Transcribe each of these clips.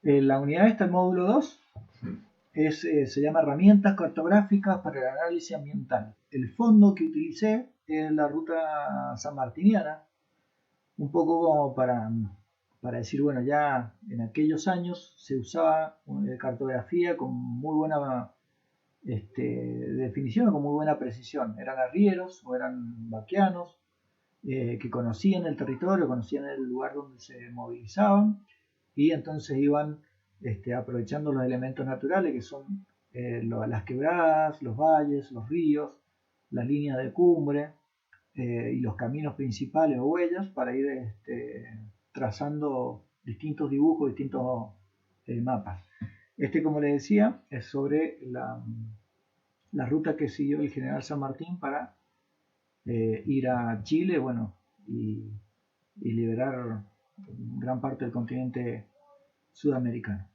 La unidad esta, el módulo 2, se llama Herramientas cartográficas para el análisis ambiental. El fondo que utilicé es la ruta sanmartiniana, un poco como para decir, bueno, ya en aquellos años se usaba cartografía con muy buena definición o con muy buena precisión. Eran arrieros o eran vaqueanos que conocían el territorio, conocían el lugar donde se movilizaban y entonces iban aprovechando los elementos naturales que son las quebradas, los valles, los ríos, las líneas de cumbre y los caminos principales o huellas para ir trazando distintos dibujos, distintos mapas. Como les decía, es sobre la ruta que siguió el general San Martín para ir a Chile, bueno, y liberar gran parte del continente sudamericano.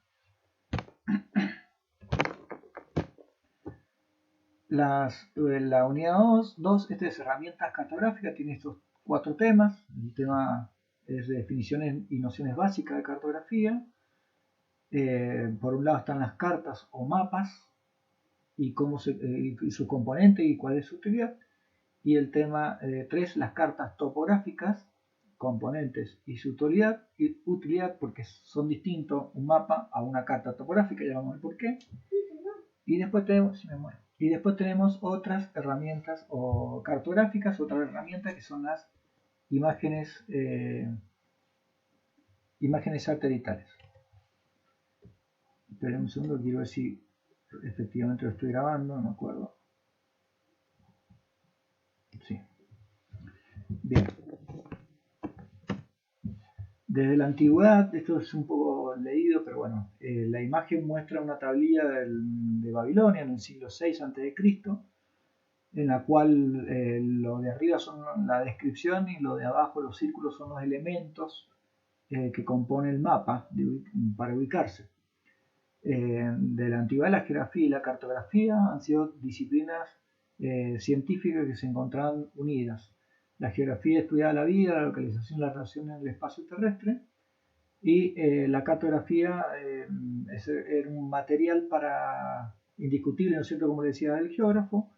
La unidad 2 es herramientas cartográficas, tiene estos 4 temas. El tema es de definiciones y nociones básicas de cartografía. Por un lado están las cartas o mapas y su componente y cuál es su utilidad. Y el tema 3, las cartas topográficas, componentes y su utilidad, porque son distintos un mapa a una carta topográfica, ya vamos a ver por qué. Y después tenemos otras herramientas o cartográficas, otras herramientas que son las imágenes satelitales. Esperen un segundo, quiero ver si efectivamente lo estoy grabando, no me acuerdo. Sí. Bien. Desde la antigüedad, esto es un poco leído, pero bueno, la imagen muestra una tablilla de Babilonia en el siglo VI a.C., en la cual lo de arriba son la descripción y lo de abajo, los círculos, son los elementos que componen el mapa para ubicarse. De la antigüedad, la geografía y la cartografía han sido disciplinas científicas que se encontraban unidas. La geografía estudiaba la vida, la localización, la relación en el espacio terrestre, y la cartografía era un material indiscutible, ¿no es cierto?, como decía el geógrafo,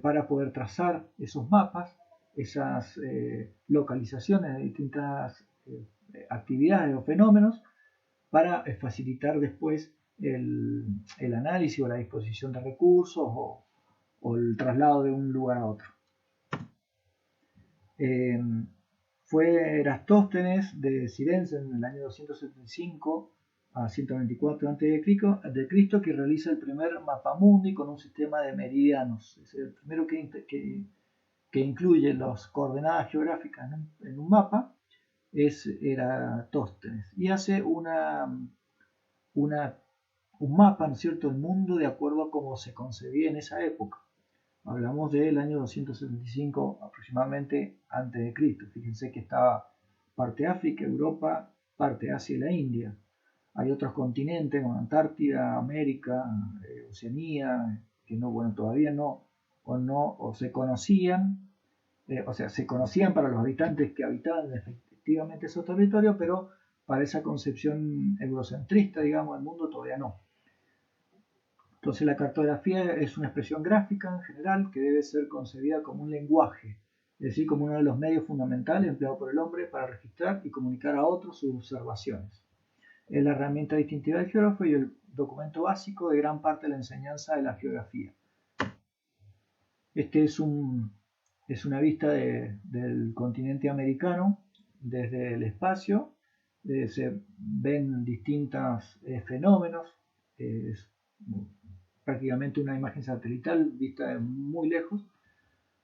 para poder trazar esos mapas, esas localizaciones de distintas actividades o fenómenos, para facilitar después el análisis o la disposición de recursos o el traslado de un lugar a otro. Fue Erastóstenes de Cirense en el año 275 a 124 a.C. que realiza el primer mapamundi con un sistema de meridianos. Es el primero que incluye las coordenadas geográficas en un mapa, es Eratóstenes, y hace un mapa, ¿no es cierto?, del mundo de acuerdo a cómo se concebía en esa época. Hablamos del año 275 aproximadamente antes de Cristo. Fíjense que estaba parte África, Europa, parte Asia y la India. Hay otros continentes como Antártida, América, Oceanía, que no, bueno, todavía no, o se conocían, se conocían para los habitantes que habitaban efectivamente esos territorios, pero para esa concepción eurocentrista, digamos, del mundo todavía no. Entonces la cartografía es una expresión gráfica en general que debe ser concebida como un lenguaje, es decir, como uno de los medios fundamentales empleados por el hombre para registrar y comunicar a otros sus observaciones. Es la herramienta distintiva del geógrafo y el documento básico de gran parte de la enseñanza de la geografía. Es una vista del continente americano desde el espacio. Se ven distintos fenómenos. Es prácticamente una imagen satelital vista de muy lejos.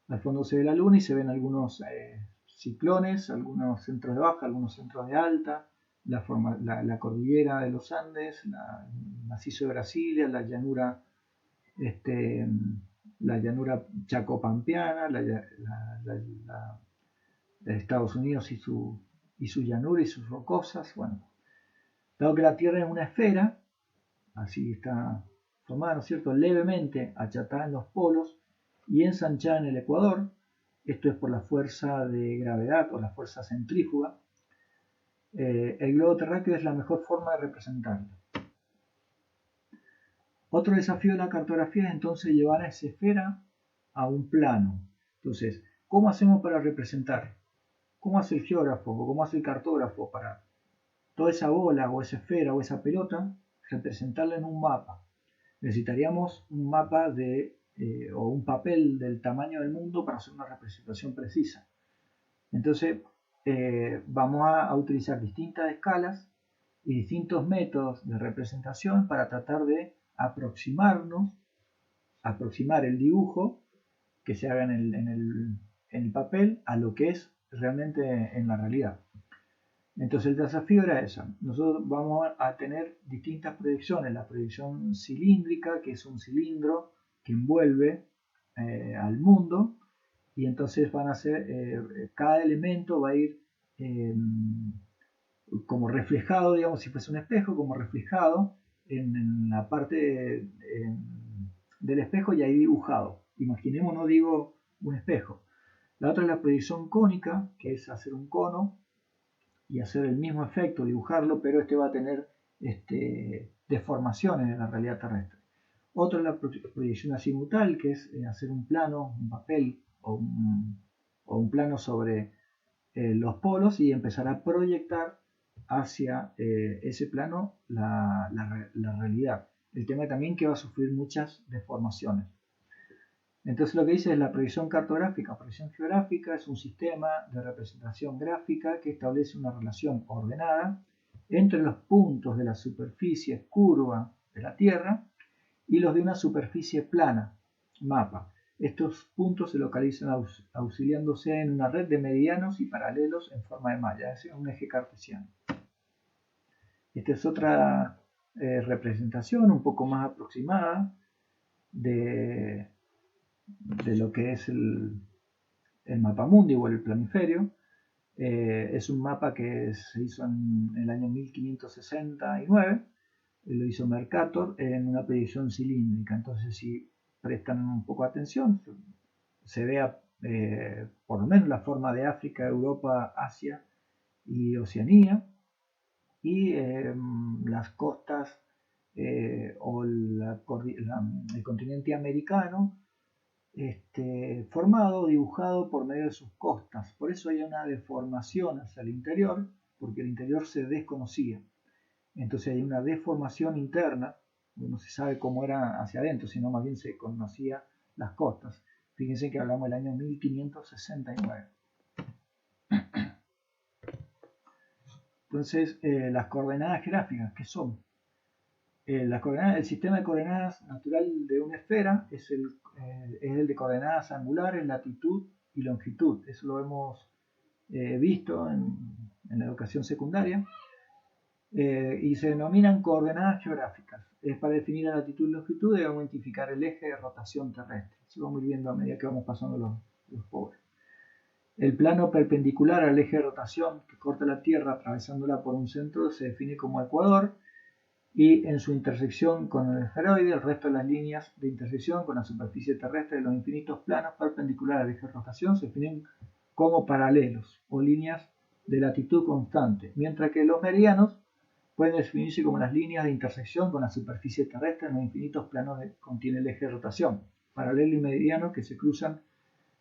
Al fondo se ve la luna y se ven algunos ciclones, algunos centros de baja, algunos centros de alta, la cordillera de los Andes, el macizo de Brasilia, la llanura chacopampiana, de Estados Unidos y su llanura y sus rocosas. Bueno, dado que la Tierra es una esfera, así está formada, ¿no es cierto?, levemente achatada en los polos y ensanchada en el ecuador. Esto es por la fuerza de gravedad o la fuerza centrífuga. el globo terráqueo es la mejor forma de representarlo. Otro desafío de la cartografía es entonces llevar a esa esfera a un plano. Entonces, ¿cómo hacemos para representar? ¿Cómo hace el geógrafo o cómo hace el cartógrafo para toda esa bola o esa esfera o esa pelota representarla en un mapa? Necesitaríamos un mapa o un papel del tamaño del mundo para hacer una representación precisa. Entonces, vamos a utilizar distintas escalas y distintos métodos de representación para tratar de aproximar el dibujo que se haga en el papel a lo que es realmente en la realidad. Entonces el desafío era ese. Nosotros vamos a tener distintas proyecciones. La proyección cilíndrica, que es un cilindro que envuelve al mundo, y entonces van a ser, cada elemento va a ir como reflejado, digamos, si fuese un espejo, como reflejado en la parte del espejo y ahí dibujado. Imaginemos, no digo un espejo. La otra es la proyección cónica, que es hacer un cono y hacer el mismo efecto, dibujarlo, pero este va a tener deformaciones en la realidad terrestre. Otra es la proyección azimutal, que es hacer un plano, un papel o un plano sobre los polos y empezar a proyectar hacia ese plano la realidad. El tema también que va a sufrir muchas deformaciones. Entonces lo que dice es la proyección cartográfica o proyección geográfica es un sistema de representación gráfica que establece una relación ordenada entre los puntos de la superficie curva de la Tierra y los de una superficie plana, mapa. Estos puntos se localizan auxiliándose en una red de medianos y paralelos en forma de malla, es un eje cartesiano. Esta es otra representación un poco más aproximada de lo que es el mapamundi o el planiferio. Es un mapa que se hizo en el año 1569, lo hizo Mercator en una proyección cilíndrica. Entonces, si prestan un poco de atención, se vea por lo menos la forma de África, Europa, Asia y Oceanía, y las costas o el continente americano formado, dibujado por medio de sus costas. Por eso hay una deformación hacia el interior, porque el interior se desconocía. Entonces hay una deformación interna, no se sabe cómo era hacia adentro, sino más bien se conocía las costas. Fíjense que hablamos del año 1569. Entonces, las coordenadas gráficas, ¿qué son? El sistema de coordenadas natural de una esfera es el de coordenadas angulares, latitud y longitud. Eso lo hemos visto en la educación secundaria. Y se denominan coordenadas geográficas. Es para definir la latitud y longitud debemos identificar el eje de rotación terrestre. Eso lo vamos a ir viendo a medida que vamos pasando los pobres. El plano perpendicular al eje de rotación que corta la Tierra atravesándola por un centro se define como ecuador, y en su intersección con el esferoide, el resto de las líneas de intersección con la superficie terrestre de los infinitos planos perpendiculares al eje de rotación se definen como paralelos o líneas de latitud constante, mientras que los meridianos pueden definirse como las líneas de intersección con la superficie terrestre en los infinitos planos que contiene el eje de rotación, paralelo y meridiano que se cruzan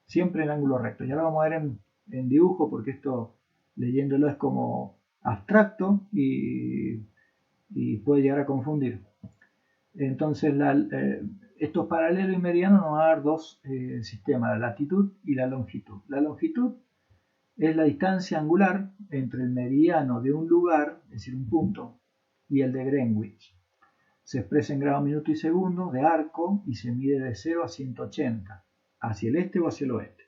siempre en ángulo recto. Ya lo vamos a ver en dibujo porque esto leyéndolo es como abstracto y puede llegar a confundir. Entonces estos paralelos y medianos nos van a dar dos sistemas, la latitud y la longitud. La longitud es la distancia angular entre el meridiano de un lugar, es decir, un punto, y el de Greenwich. Se expresa en grados, minutos y segundos de arco y se mide de 0 a 180, hacia el este o hacia el oeste.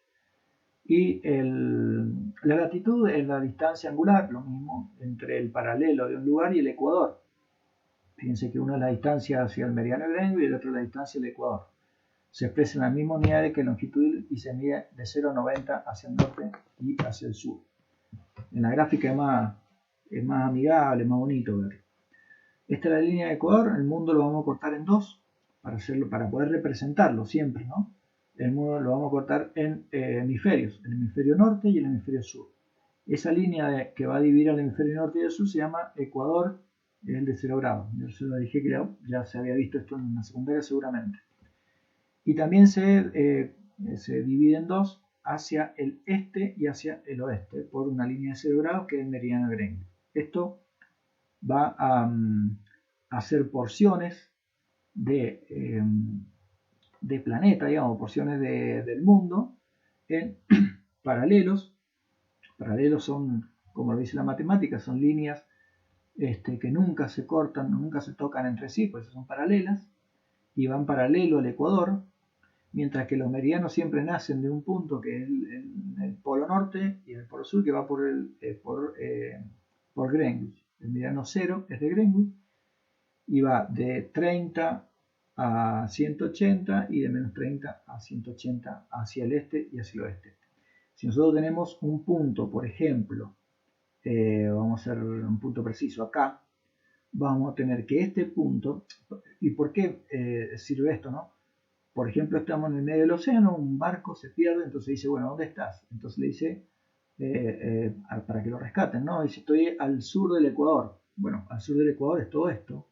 Y la latitud es la distancia angular, lo mismo, entre el paralelo de un lugar y el ecuador. Fíjense que uno es la distancia hacia el meridiano de Greenwich y el otro es la distancia del ecuador. Se expresa en la misma unidad que longitud y se mide de 0 a 90 hacia el norte y hacia el sur. En la gráfica es más amigable, es más bonito verlo. Esta es la línea de ecuador, el mundo lo vamos a cortar en dos para poder representarlo siempre, ¿no? El mundo lo vamos a cortar en hemisferios, el hemisferio norte y el hemisferio sur. Esa línea que va a dividir al hemisferio norte y el sur se llama ecuador, es el de 0 grados. Yo se lo dije que ya se había visto esto en la secundaria seguramente. Y también se divide en dos, hacia el este y hacia el oeste, por una línea de 0 grados que es el meridiano de Greenwich. Esto va a hacer porciones de planeta, digamos, porciones del mundo en paralelos. Paralelos son, como lo dice la matemática, son líneas que nunca se cortan, nunca se tocan entre sí, por eso son paralelas, y van paralelo al ecuador, mientras que los meridianos siempre nacen de un punto que es el polo norte y el polo sur que va por Greenwich. El meridiano 0 es de Greenwich y va de 30 a 180 y de menos 30 a 180 hacia el este y hacia el oeste. Si nosotros tenemos un punto, por ejemplo, vamos a hacer un punto preciso acá, vamos a tener que este punto, ¿y por qué sirve esto, no? Por ejemplo, estamos en el medio del océano, un barco se pierde, entonces dice, bueno, ¿dónde estás? Entonces le dice, para que lo rescaten, ¿no? Dice, estoy al sur del Ecuador. Bueno, al sur del Ecuador es todo esto,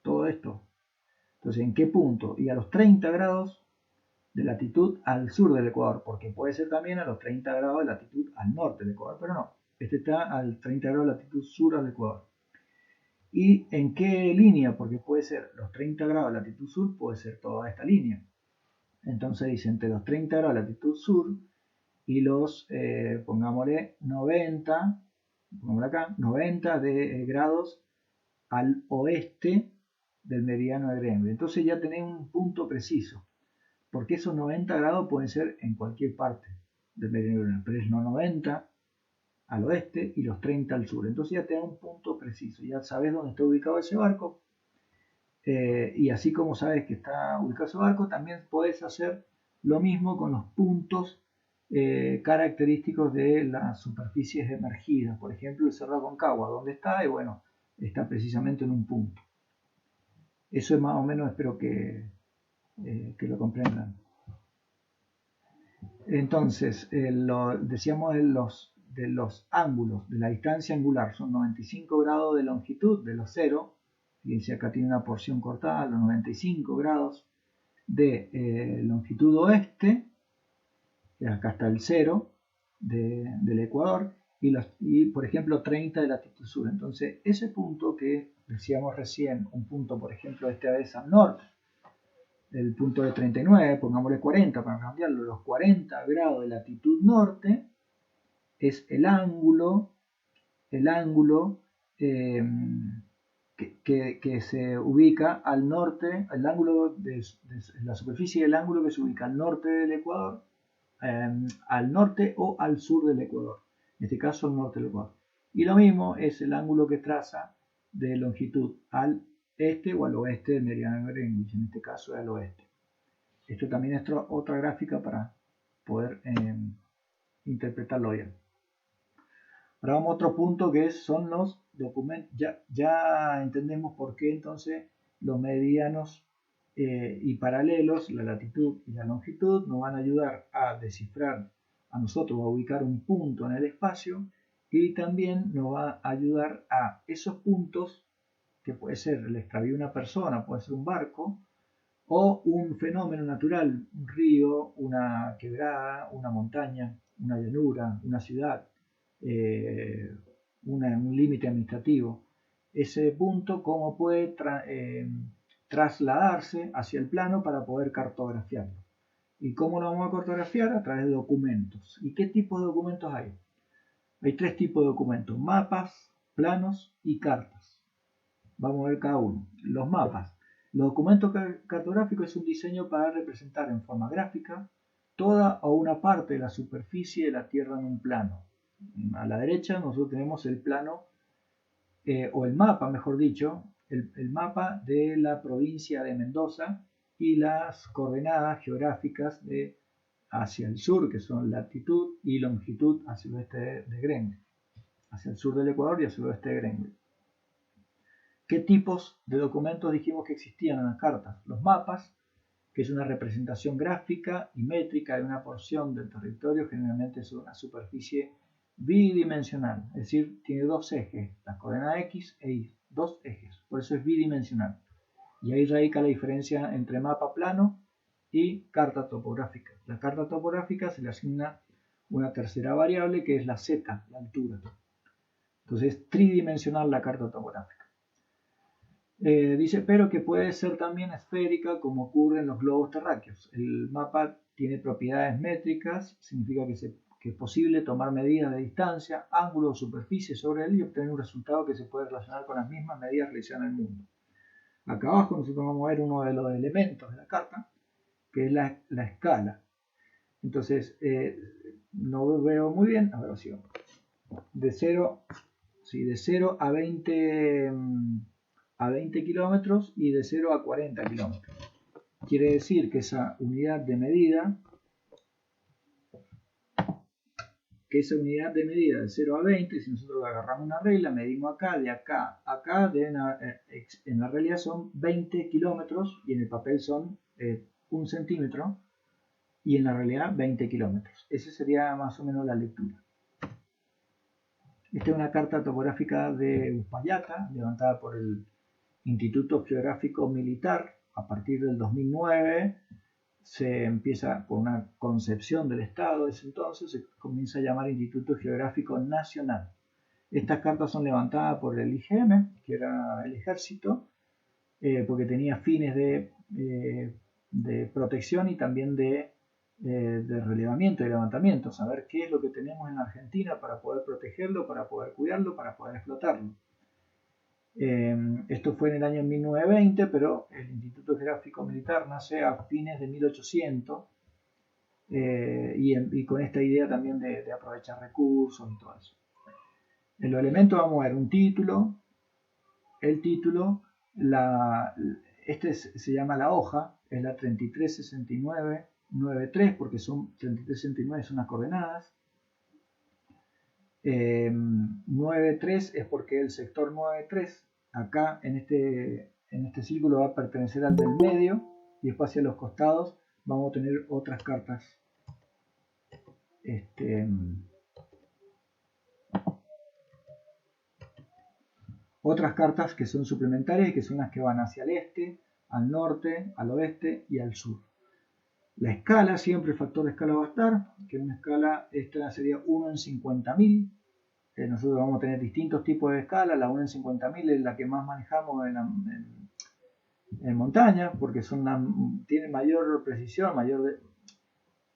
todo esto. Entonces, ¿en qué punto? Y a los 30 grados de latitud al sur del Ecuador, porque puede ser también a los 30 grados de latitud al norte del Ecuador, pero no, este está al 30 grados de latitud sur al Ecuador. ¿Y en qué línea? Porque puede ser los 30 grados de latitud sur, puede ser toda esta línea. Entonces dice entre los 30 grados de latitud sur y los, pongámosle 90, pongámosle acá, 90 grados al oeste del meridiano de Greenwich. Entonces ya tenés un punto preciso, porque esos 90 grados pueden ser en cualquier parte del meridiano de Greenwich, pero es los 90 al oeste y los 30 al sur. Entonces ya te da un punto preciso, ya sabes dónde está ubicado ese barco. Y así como sabes que está ubicado ese barco, también puedes hacer lo mismo con los puntos característicos de las superficies emergidas. Por ejemplo, el Cerro Aconcagua, ¿dónde está? Y bueno, está precisamente en un punto. Eso es más o menos, espero que lo comprendan. Entonces, decíamos de los ángulos, de la distancia angular, son 95 grados de longitud de los 0. Fíjense, acá tiene una porción cortada, los 95 grados de longitud oeste, acá está el 0 del Ecuador, y por ejemplo 30 de latitud sur. Entonces, ese punto que decíamos recién, un punto, por ejemplo, esta vez al norte, el punto de 39, pongámosle 40 para cambiarlo, los 40 grados de latitud norte, es el ángulo que se ubica al norte, el ángulo de la superficie del ángulo que se ubica al norte del Ecuador, al norte o al sur del Ecuador, en este caso al norte del Ecuador. Y lo mismo es el ángulo que traza de longitud al este o al oeste del meridiano de Greenwich, en este caso al oeste. Esto también es otra gráfica para poder interpretarlo bien. Ahora vamos a otro punto que son los documentos. Ya entendemos por qué entonces los meridianos y paralelos, la latitud y la longitud, nos van a ayudar a descifrar a nosotros, a ubicar un punto en el espacio, y también nos va a ayudar a esos puntos, que puede ser el extravío de una persona, puede ser un barco, o un fenómeno natural, un río, una quebrada, una montaña, una llanura, una ciudad, un límite administrativo. Ese punto, cómo puede trasladarse hacia el plano para poder cartografiarlo. ¿Y cómo lo vamos a cartografiar? A través de documentos. ¿Y qué tipos de documentos hay? Hay tres tipos de documentos: mapas, planos y cartas. Vamos a ver cada uno. Los mapas. Los documentos cartográficos es un diseño para representar en forma gráfica toda o una parte de la superficie de la Tierra en un plano. A la derecha nosotros tenemos el plano, o el mapa, mejor dicho, el mapa de la provincia de Mendoza y las coordenadas geográficas hacia el sur, que son latitud y longitud hacia el oeste de Greenwich, hacia el sur del Ecuador y hacia el oeste de Greenwich. ¿Qué tipos de documentos dijimos que existían en las cartas? Los mapas, que es una representación gráfica y métrica de una porción del territorio, generalmente sobre una superficie bidimensional, es decir, tiene dos ejes, las coordenadas X e Y, dos ejes, por eso es bidimensional. Y ahí radica la diferencia entre mapa plano y carta topográfica. La carta topográfica se le asigna una tercera variable que es la Z, la altura. Entonces es tridimensional la carta topográfica. Dice, pero que puede ser también esférica como ocurre en los globos terráqueos. El mapa tiene propiedades métricas, significa que es posible tomar medidas de distancia, ángulo o superficie sobre él y obtener un resultado que se puede relacionar con las mismas medidas realizadas en el mundo. Acá abajo nosotros vamos a ver uno de los elementos de la carta, que es la escala. Entonces, no veo muy bien, a ver si de 0 a 20 kilómetros y de 0 a 40 kilómetros. Quiere decir que esa unidad de medida, de 0 a 20, si nosotros agarramos una regla, medimos acá, de acá a acá, en la realidad son 20 kilómetros y en el papel son 1 centímetro y en la realidad 20 kilómetros. Esa sería más o menos la lectura. Esta es una carta topográfica de Uspallata, levantada por el Instituto Geográfico Militar. A partir del 2009 se empieza por una concepción del Estado, desde entonces se comienza a llamar Instituto Geográfico Nacional. Estas cartas son levantadas por el IGM, que era el ejército, porque tenía fines de protección y también de relevamiento y levantamiento, saber qué es lo que tenemos en Argentina para poder protegerlo, para poder cuidarlo, para poder explotarlo. Esto fue en el año 1920, pero el Instituto Geográfico Militar nace a fines de 1800 y con esta idea también de aprovechar recursos y todo eso. En los elementos vamos a ver un título, el título, este se llama la hoja, es la 336993 porque son 3369 son las coordenadas. 93 es porque el sector 93 acá en este círculo va a pertenecer al del medio y después hacia los costados vamos a tener otras cartas que son suplementarias y que son las que van hacia el este, al norte, al oeste y al sur. La escala, siempre el factor de escala va a estar, que una escala, esta sería 1 en 50.000. Nosotros vamos a tener distintos tipos de escala, la 1 en 50.000 es la que más manejamos en montaña, porque tienen mayor precisión,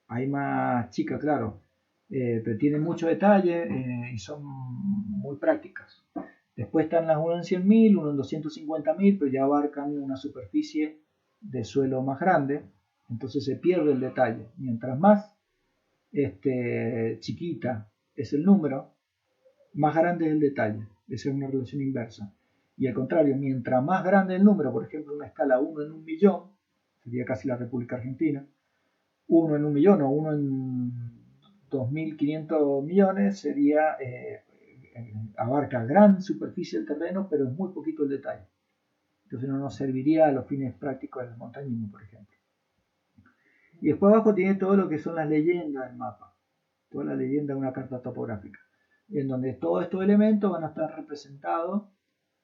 hay más chica, claro, pero tienen mucho detalle y son muy prácticas. Después están las 1 en 100.000, 1 en 250.000, pero ya abarcan una superficie de suelo más grande, entonces se pierde el detalle. Mientras más chiquita es el número, más grande es el detalle. Esa es una relación inversa. Y al contrario, mientras más grande el número, por ejemplo, una escala 1 en 1.000.000, sería casi la República Argentina, 1 en 1.000.000 o 1 en 2.500 millones sería, abarca gran superficie del terreno, pero es muy poquito el detalle. Entonces no nos serviría a los fines prácticos del montañismo, por ejemplo. Y después abajo tiene todo lo que son las leyendas del mapa, toda la leyenda de una carta topográfica, en donde todos estos elementos van a estar representados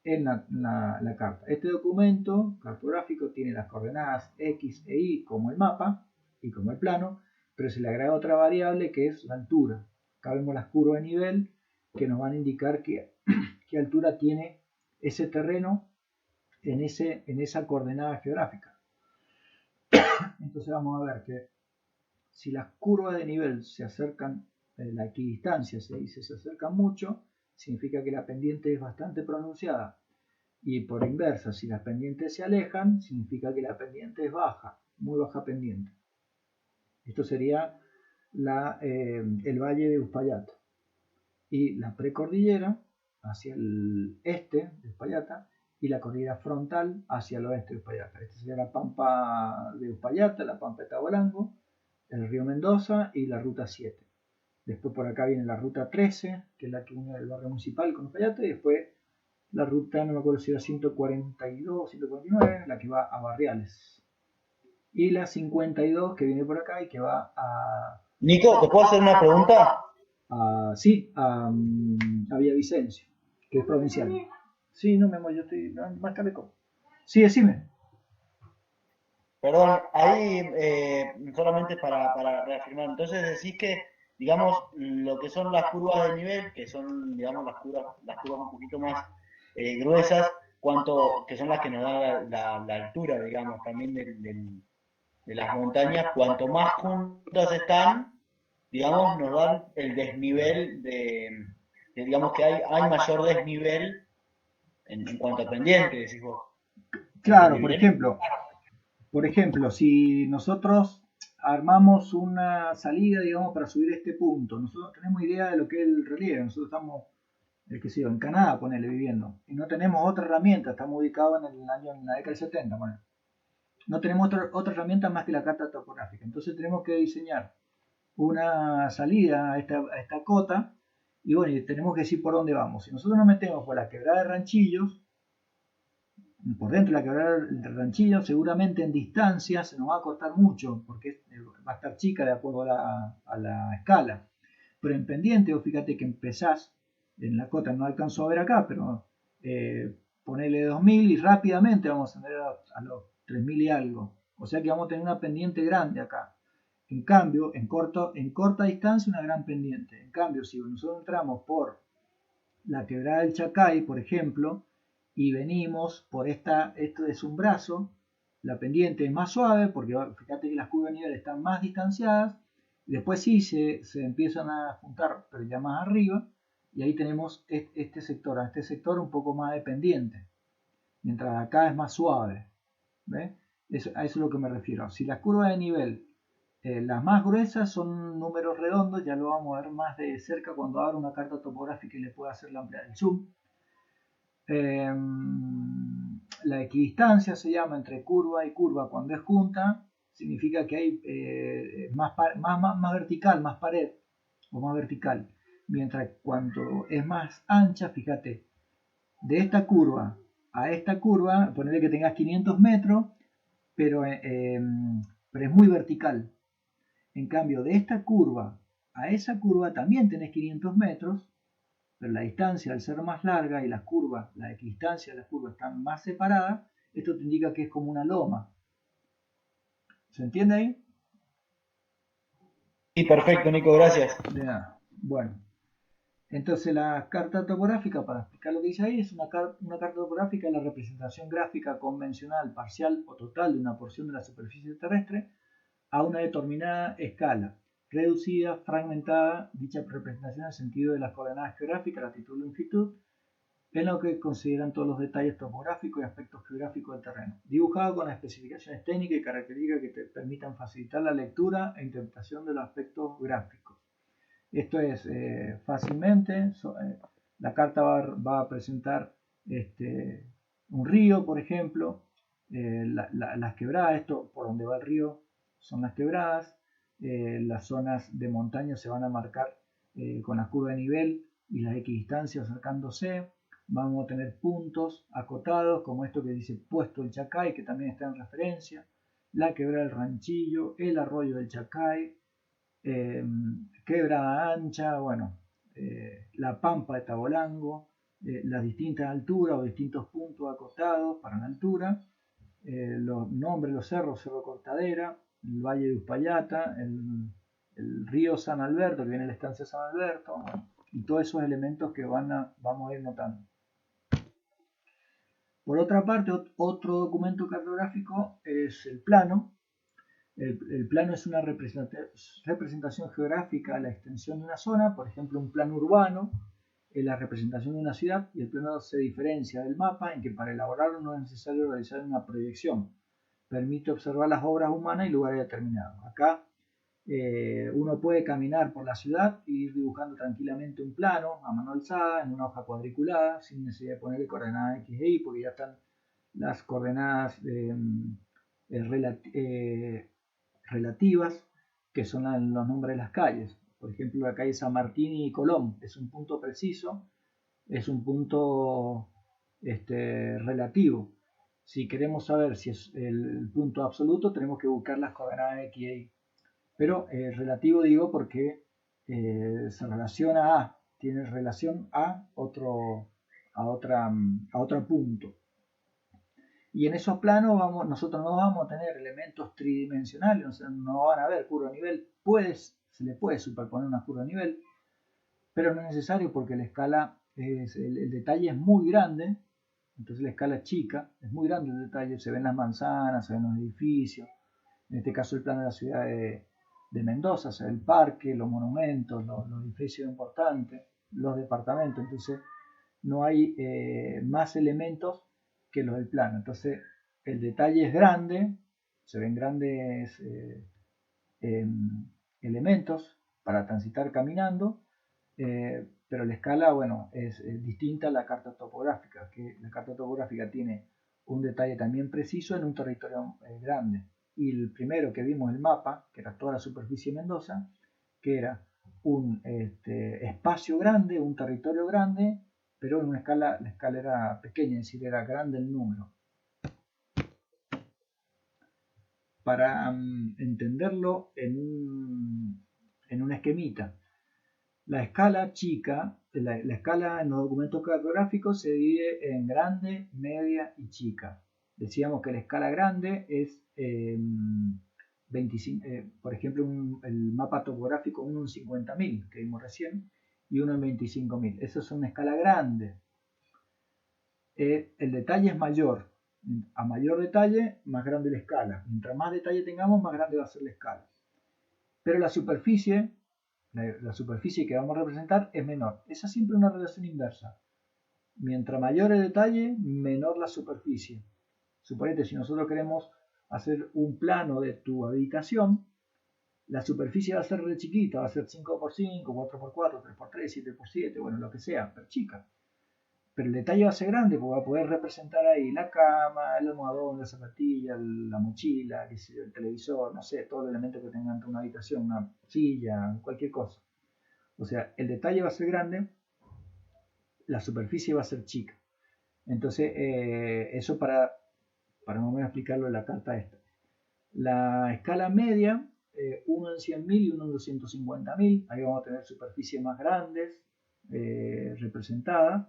en la carta. Este documento cartográfico tiene las coordenadas X e Y como el mapa y como el plano, pero se le agrega otra variable que es la altura. Acá vemos las curvas de nivel que nos van a indicar qué altura tiene ese terreno en esa coordenada geográfica. Entonces vamos a ver que si las curvas de nivel se acercan, la equidistancia se dice, se acercan mucho, significa que la pendiente es bastante pronunciada. Y por inversa, si las pendientes se alejan, significa que la pendiente es baja, muy baja pendiente. Esto sería el valle de Uspallata. Y la precordillera hacia el este de Uspallata y la cordillera frontal hacia el oeste de Uspallata. Esta sería la pampa de Uspallata, la pampa de Tabolango, el río Mendoza y la ruta 7. Después por acá viene la ruta 13, que es la que une el barrio municipal con Uspallata, y después la ruta, no me acuerdo si era 142 o 149, la que va a Barriales. Y la 52 que viene por acá y que va a... Nico, ¿te puedo hacer una pregunta? Sí, a Villavicencio, que es provincial. Sí, no, mi amor, yo estoy más tarde. Sí, decime. Perdón, ahí solamente para reafirmar, entonces decís que, digamos, lo que son las curvas de nivel, que son, digamos, las curvas un poquito más gruesas, que son las que nos dan la altura, digamos, también de las montañas, cuanto más juntas están, digamos, nos dan el desnivel digamos que hay mayor desnivel en cuanto a pendiente, decís vos. Claro, ¿Entendí bien? por ejemplo, si nosotros armamos una salida, digamos, para subir este punto, nosotros tenemos idea de lo que es el relieve, nosotros estamos, qué sé yo, en Canadá, ponele, viviendo, y no tenemos otra herramienta, estamos ubicados en la década del 70, bueno, no tenemos otra herramienta más que la carta topográfica, entonces tenemos que diseñar una salida a esta cota, y bueno, y tenemos que decir por dónde vamos. Si nosotros nos metemos por la quebrada de Ranchillos, por dentro de la quebrada del ranchillo, seguramente en distancia se nos va a costar mucho, porque va a estar chica de acuerdo a la escala. Pero en pendiente, vos fíjate que empezás en la cota, no alcanzo a ver acá, pero ponele 2000 y rápidamente vamos a tener a los 3000 y algo. O sea que vamos a tener una pendiente grande acá. En cambio, en corta distancia, una gran pendiente. En cambio, si nosotros entramos por la quebrada del Chacay, por ejemplo, y venimos por esto es un brazo, la pendiente es más suave, porque fíjate que las curvas de nivel están más distanciadas, y después sí se empiezan a juntar, pero ya más arriba, y ahí tenemos a este sector un poco más de pendiente, mientras acá es más suave. ¿Ves? A eso es lo que me refiero. Si las curvas de nivel, las más gruesas son números redondos, ya lo vamos a ver más de cerca cuando abra una carta topográfica y le pueda hacer la ampliar el zoom. Eh, la equidistancia se llama entre curva y curva cuando es junta, significa que hay más vertical, más pared o más vertical. Mientras cuando es más ancha, fíjate, de esta curva a esta curva, ponerle que tengas 500 metros, pero, eh, pero es muy vertical. En cambio, de esta curva a esa curva también tenés 500 metros, pero la distancia al ser más larga y las curvas, la equidistancia de las curvas están más separadas, esto te indica que es como una loma. ¿Se entiende ahí? Sí, perfecto, Nico, gracias. De nada. Bueno, entonces la carta topográfica, para explicar lo que dice ahí, es una carta topográfica, es la representación gráfica convencional, parcial o total de una porción de la superficie terrestre a una determinada escala, reducida, fragmentada, dicha representación en el sentido de las coordenadas geográficas, latitud y longitud, en lo que consideran todos los detalles topográficos y aspectos geográficos del terreno, dibujado con las especificaciones técnicas y características que te permitan facilitar la lectura e interpretación de los aspectos gráficos. Esto es fácilmente, la carta va a presentar un río, por ejemplo, las quebradas, esto por donde va el río son las quebradas, las zonas de montaña se van a marcar con la curva de nivel y las equidistancias acercándose, vamos a tener puntos acotados como esto que dice puesto el Chacay, que también está en referencia, la quebrada del Ranchillo, el arroyo del Chacay, eh, Quebrada Ancha, bueno, la Pampa de Tabolango, las distintas alturas o distintos puntos acotados para la altura, los nombres, los cerros, Cerro Cortadera, el Valle de Uspallata, el río San Alberto, que viene de la estancia San Alberto, bueno, y todos esos elementos que vamos a ir notando. Por otra parte, otro documento cartográfico es el plano. El plano es una representación geográfica de la extensión de una zona, por ejemplo, un plano urbano es la representación de una ciudad, y el plano se diferencia del mapa en que para elaborarlo no es necesario realizar una proyección. Permite observar las obras humanas y lugares determinados. Acá uno puede caminar por la ciudad e ir dibujando tranquilamente un plano a mano alzada en una hoja cuadriculada sin necesidad de ponerle coordenadas X e Y porque ya están las coordenadas relativas que son los nombres de las calles. Por ejemplo, la calle San Martín y Colón es un punto preciso, es un punto relativo. Si queremos saber si es el punto absoluto, tenemos que buscar las coordenadas X y Y. Pero relativo digo porque se relaciona tiene relación a otro punto. Y en esos planos nosotros no vamos a tener elementos tridimensionales, o sea, no van a haber curva de nivel. Se le puede superponer una curva de nivel, pero no es necesario porque la escala, el detalle es muy grande, entonces la escala es chica, es muy grande el detalle, se ven las manzanas, se ven los edificios, en este caso el plano de la ciudad de Mendoza, se ve el parque, los monumentos, los edificios importantes, los departamentos, entonces no hay más elementos que los del plano. Entonces el detalle es grande, se ven grandes elementos para transitar caminando, pero la escala, bueno, es distinta a la carta topográfica, que la carta topográfica tiene un detalle también preciso en un territorio grande. Y el primero que vimos, el mapa, que era toda la superficie de Mendoza, que era un espacio grande, un territorio grande, pero en una escala, la escala era pequeña, es decir, era grande el número. Para entenderlo en un esquemita, la escala chica, la escala en los documentos cartográficos se divide en grande, media y chica. Decíamos que la escala grande es 25, por ejemplo, el mapa topográfico 1 en 50.000 que vimos recién y 1 en 25.000. Eso es una escala grande. El detalle es mayor. A mayor detalle, más grande la escala. Mientras más detalle tengamos, más grande va a ser la escala. Pero la superficie que vamos a representar es menor. Esa es siempre una relación inversa. Mientras mayor el detalle, menor la superficie. Suponete, si nosotros queremos hacer un plano de tu habitación, la superficie va a ser re chiquita, va a ser 5x5, 4x4, 3x3, 7x7, bueno, lo que sea, pero chica. Pero el detalle va a ser grande porque va a poder representar ahí la cama, el almohadón, la zapatilla, la mochila, el televisor, no sé, todo el elemento que tenga en una habitación, una silla, cualquier cosa. O sea, el detalle va a ser grande, la superficie va a ser chica. Entonces, eso para más o menos explicarlo en la carta esta. La escala media, 1 en 100.000 y 1 en 250.000, ahí vamos a tener superficies más grandes representadas,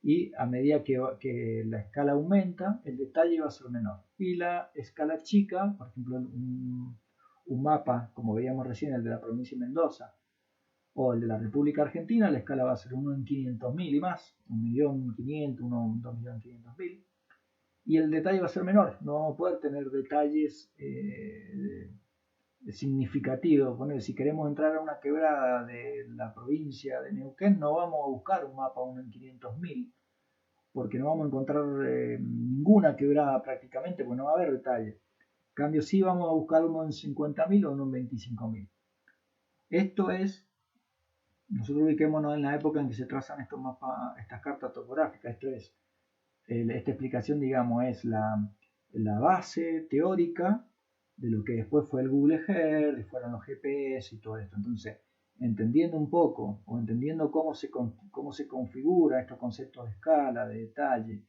y a medida que la escala aumenta, el detalle va a ser menor. Y la escala chica, por ejemplo, un mapa, como veíamos recién, el de la provincia de Mendoza, o el de la República Argentina, la escala va a ser 1 en 500.000 y más, 1.500.000, 1 en 2.500.000. Y el detalle va a ser menor, no vamos a poder tener detalles significativos. Bueno, si queremos entrar a una quebrada de la provincia de Neuquén, no vamos a buscar un mapa 1 en 500.000, porque no vamos a encontrar ninguna quebrada prácticamente, porque no va a haber detalle. En cambio, sí vamos a buscar uno en 50.000 o uno en 25.000. Esto es, nosotros ubiquémonos en la época en que se trazan estos mapas, estas cartas topográficas. Esto es, esta explicación, digamos, es la base teórica de lo que después fue el Google Earth, fueron los GPS y todo esto. Entonces, entendiendo un poco o entendiendo cómo se configura estos conceptos de escala, de detalle,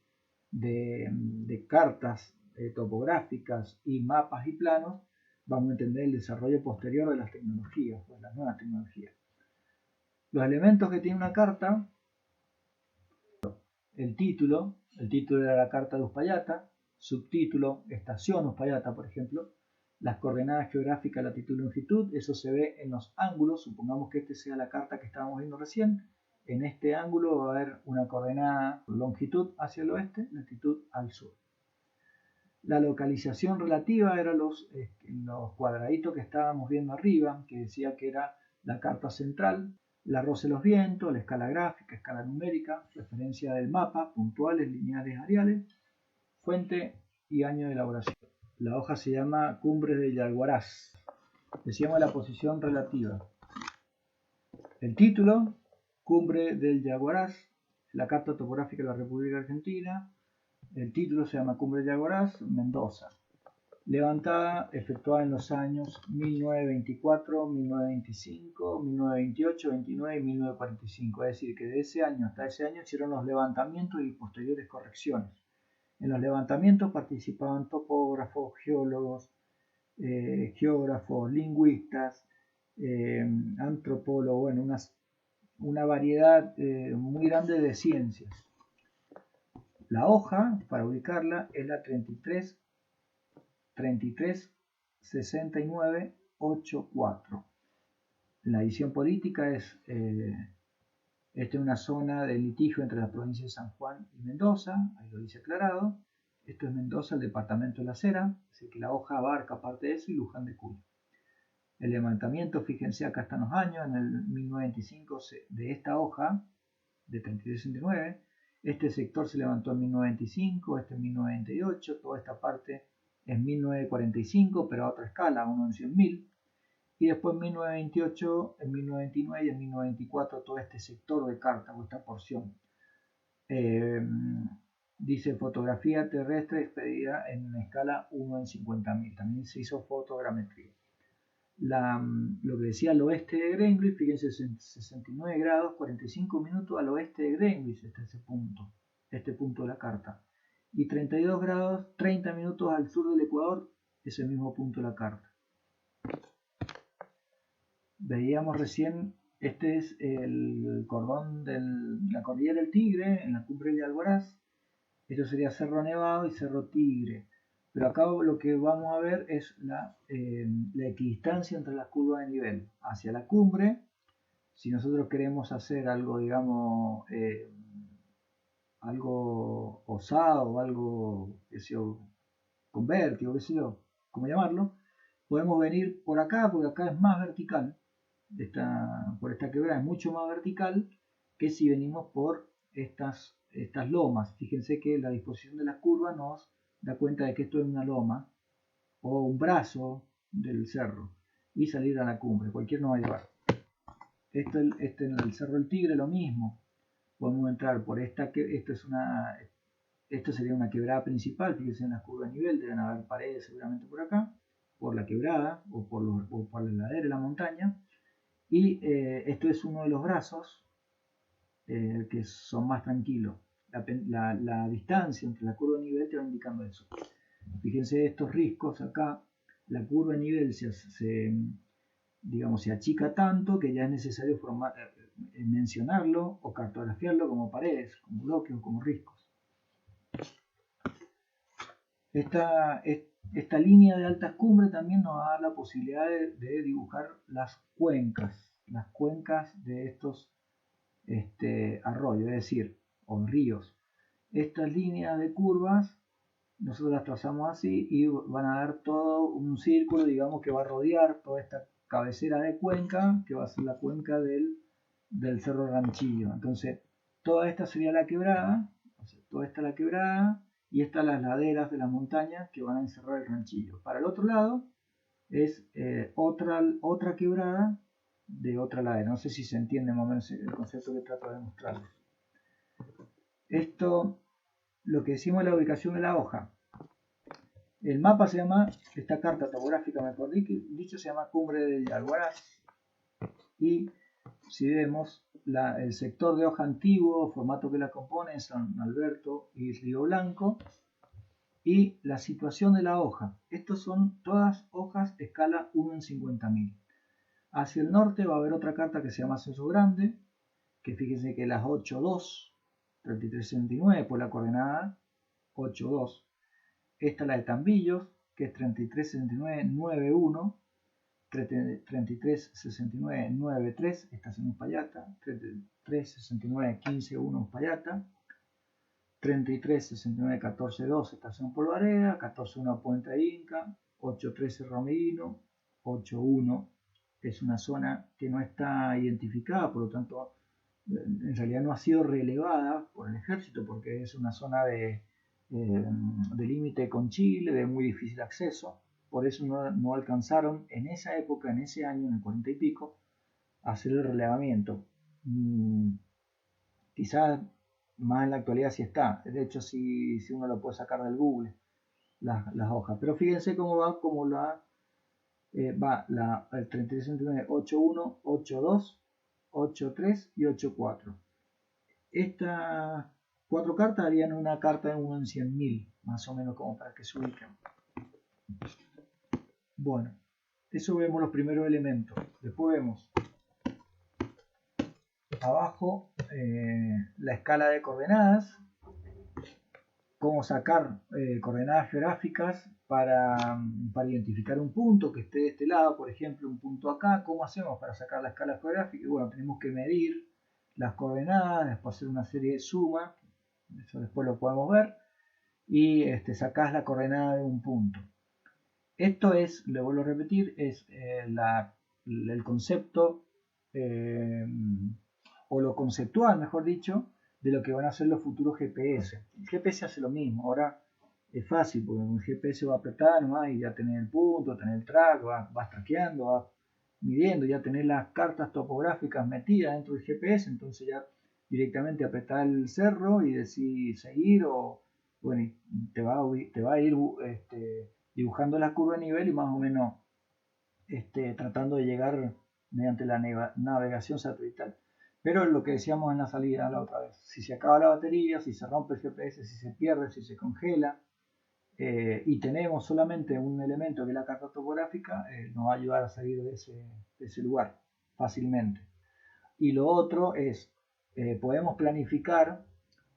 de cartas topográficas y mapas y planos, vamos a entender el desarrollo posterior de las tecnologías, de las nuevas tecnologías. Los elementos que tiene una carta: el título era la carta de Uspallata, subtítulo, estación Uspallata, por ejemplo, las coordenadas geográficas, latitud y longitud, eso se ve en los ángulos. Supongamos que esta sea la carta que estábamos viendo recién. En este ángulo va a haber una coordenada longitud hacia el oeste, latitud al sur. La localización relativa eran los cuadraditos que estábamos viendo arriba, que decía que era la carta central, la rosa de los vientos, la escala gráfica, escala numérica, referencia del mapa, puntuales, lineales, ariales, fuente y año de elaboración. La hoja se llama Cumbres del Yaguarás. Decíamos la posición relativa. El título, Cumbre del Yaguarás, la carta topográfica de la República Argentina. El título se llama Cumbre del Yaguarás, Mendoza. Levantada, efectuada en los años 1924, 1925, 1928, 29 y 1945. Es decir, que de ese año hasta ese año hicieron los levantamientos y posteriores correcciones. En los levantamientos participaban topógrafos, geólogos, geógrafos, lingüistas, antropólogo, bueno, una variedad muy grande de ciencias. La hoja, para ubicarla, es la 336984. La edición política es esta es una zona de litigio entre las provincias de San Juan y Mendoza, ahí lo dice aclarado. Esto es Mendoza, el departamento de La Cera, así que la hoja abarca parte de eso y Luján de Cuyo. El levantamiento, fíjense acá están los años, en el 1925 de esta hoja de 3369, este sector se levantó en 1925, este en 1998, toda esta parte en 1945, pero a otra escala, 1 en 100.000. Y después en 1928, en 1929 y en 1924 todo este sector de Cartago, esta porción. Dice fotografía terrestre expedida en escala 1 en 50.000. También se hizo fotogrametría. Lo que decía al oeste de Greenwich, fíjense, 69 grados, 45 minutos al oeste de Greenwich, este punto de la carta. Y 32 grados, 30 minutos al sur del Ecuador, ese mismo punto de la carta. Veíamos recién, este es el cordón de la cordillera del Tigre, en la cumbre de Alboraz. Esto sería Cerro Nevado y Cerro Tigre. Pero acá lo que vamos a ver es la equidistancia entre las curvas de nivel. Hacia la cumbre, si nosotros queremos hacer algo, digamos, algo osado, algo, qué sé yo, con vértigo, qué sé yo, cómo llamarlo, podemos venir por acá, porque acá es más vertical, por esta quebrada es mucho más vertical que si venimos por estas lomas. Fíjense que la disposición de las curvas nos da cuenta de que esto es una loma o un brazo del cerro y salir a la cumbre, cualquiera nos va a llevar. Esto en el Cerro del Tigre lo mismo, podemos entrar por esta, esto sería una quebrada principal, fíjense en las curvas de nivel, deben haber paredes seguramente por acá, por la quebrada o por la ladera de la montaña, y esto es uno de los brazos que son más tranquilos. La distancia entre la curva de nivel te va indicando eso. Fíjense estos riscos acá, la curva de nivel digamos, se achica tanto que ya es necesario mencionarlo o cartografiarlo como paredes, como bloques o como riscos. Esta línea de altas cumbres también nos da la posibilidad de dibujar las cuencas de estos arroyos, es decir, o ríos. Estas líneas de curvas nosotros las trazamos así y van a dar todo un círculo, digamos, que va a rodear toda esta cabecera de cuenca, que va a ser la cuenca del Cerro Ranchillo. Entonces, toda esta sería la quebrada, toda esta la quebrada, y estas las laderas de la montaña que van a encerrar el ranchillo. Para el otro lado es otra quebrada de otra ladera. No sé si se entiende más o menos el concepto que trato de mostrarles. Esto, lo que decimos es la ubicación de la hoja. El mapa se llama, esta carta topográfica mejor dicho, se llama Cumbre de Alboraz. Y si vemos el sector de hoja antiguo, formato que la compone, San Alberto y Río Blanco, y la situación de la hoja. Estos son todas hojas escala 1 en 50.000. Hacia el norte va a haber otra carta que se llama Cerro Grande, que fíjense que las 8.2, 3369 por la coordenada 8.2. Esta es la de Tambillos, que es 336991, 336993, estación Uspallata, 336915.1 Uspallata, 336914.2, estación Polvareda, 14.1 Puente Inca, 8.13 Romino, 8.1 es una zona que no está identificada, por lo tanto en realidad no ha sido relevada por el ejército porque es una zona de límite con Chile, de muy difícil acceso, por eso no alcanzaron en esa época, en ese año, en el 40 y pico, a hacer el relevamiento. Quizás más en la actualidad sí está, de hecho si uno lo puede sacar del Google, las hojas, pero fíjense cómo va, el 3369, 81, 82, 83 y 84. Estas 4 cartas harían una carta de 1 en 100.000, más o menos como para que se ubiquen. Bueno, Eso vemos los primeros elementos. Después vemos abajo la escala de coordenadas, cómo sacar coordenadas geográficas para identificar un punto que esté de este lado, por ejemplo, un punto acá. ¿Cómo hacemos para sacar la escala geográfica? Bueno, tenemos que medir las coordenadas, después hacer una serie de sumas, eso después lo podemos ver, y sacás la coordenada de un punto. Esto es, le vuelvo a repetir, es el concepto o lo conceptual, mejor dicho, de lo que van a ser los futuros GPS. El GPS hace lo mismo. Ahora es fácil porque un GPS va a apretar nomás y ya tenés el punto, tenés el track, vas traqueando, vas midiendo, ya tenés las cartas topográficas metidas dentro del GPS, entonces ya directamente apretás el cerro y decís seguir o bueno, te va a ir dibujando la curva de nivel y más o menos tratando de llegar mediante la navegación satelital. Pero lo que decíamos en la salida la otra vez, si se acaba la batería, si se rompe el GPS, si se pierde, si se congela, y tenemos solamente un elemento que es la carta topográfica, nos va a ayudar a salir de ese lugar fácilmente. Y lo otro es, podemos planificar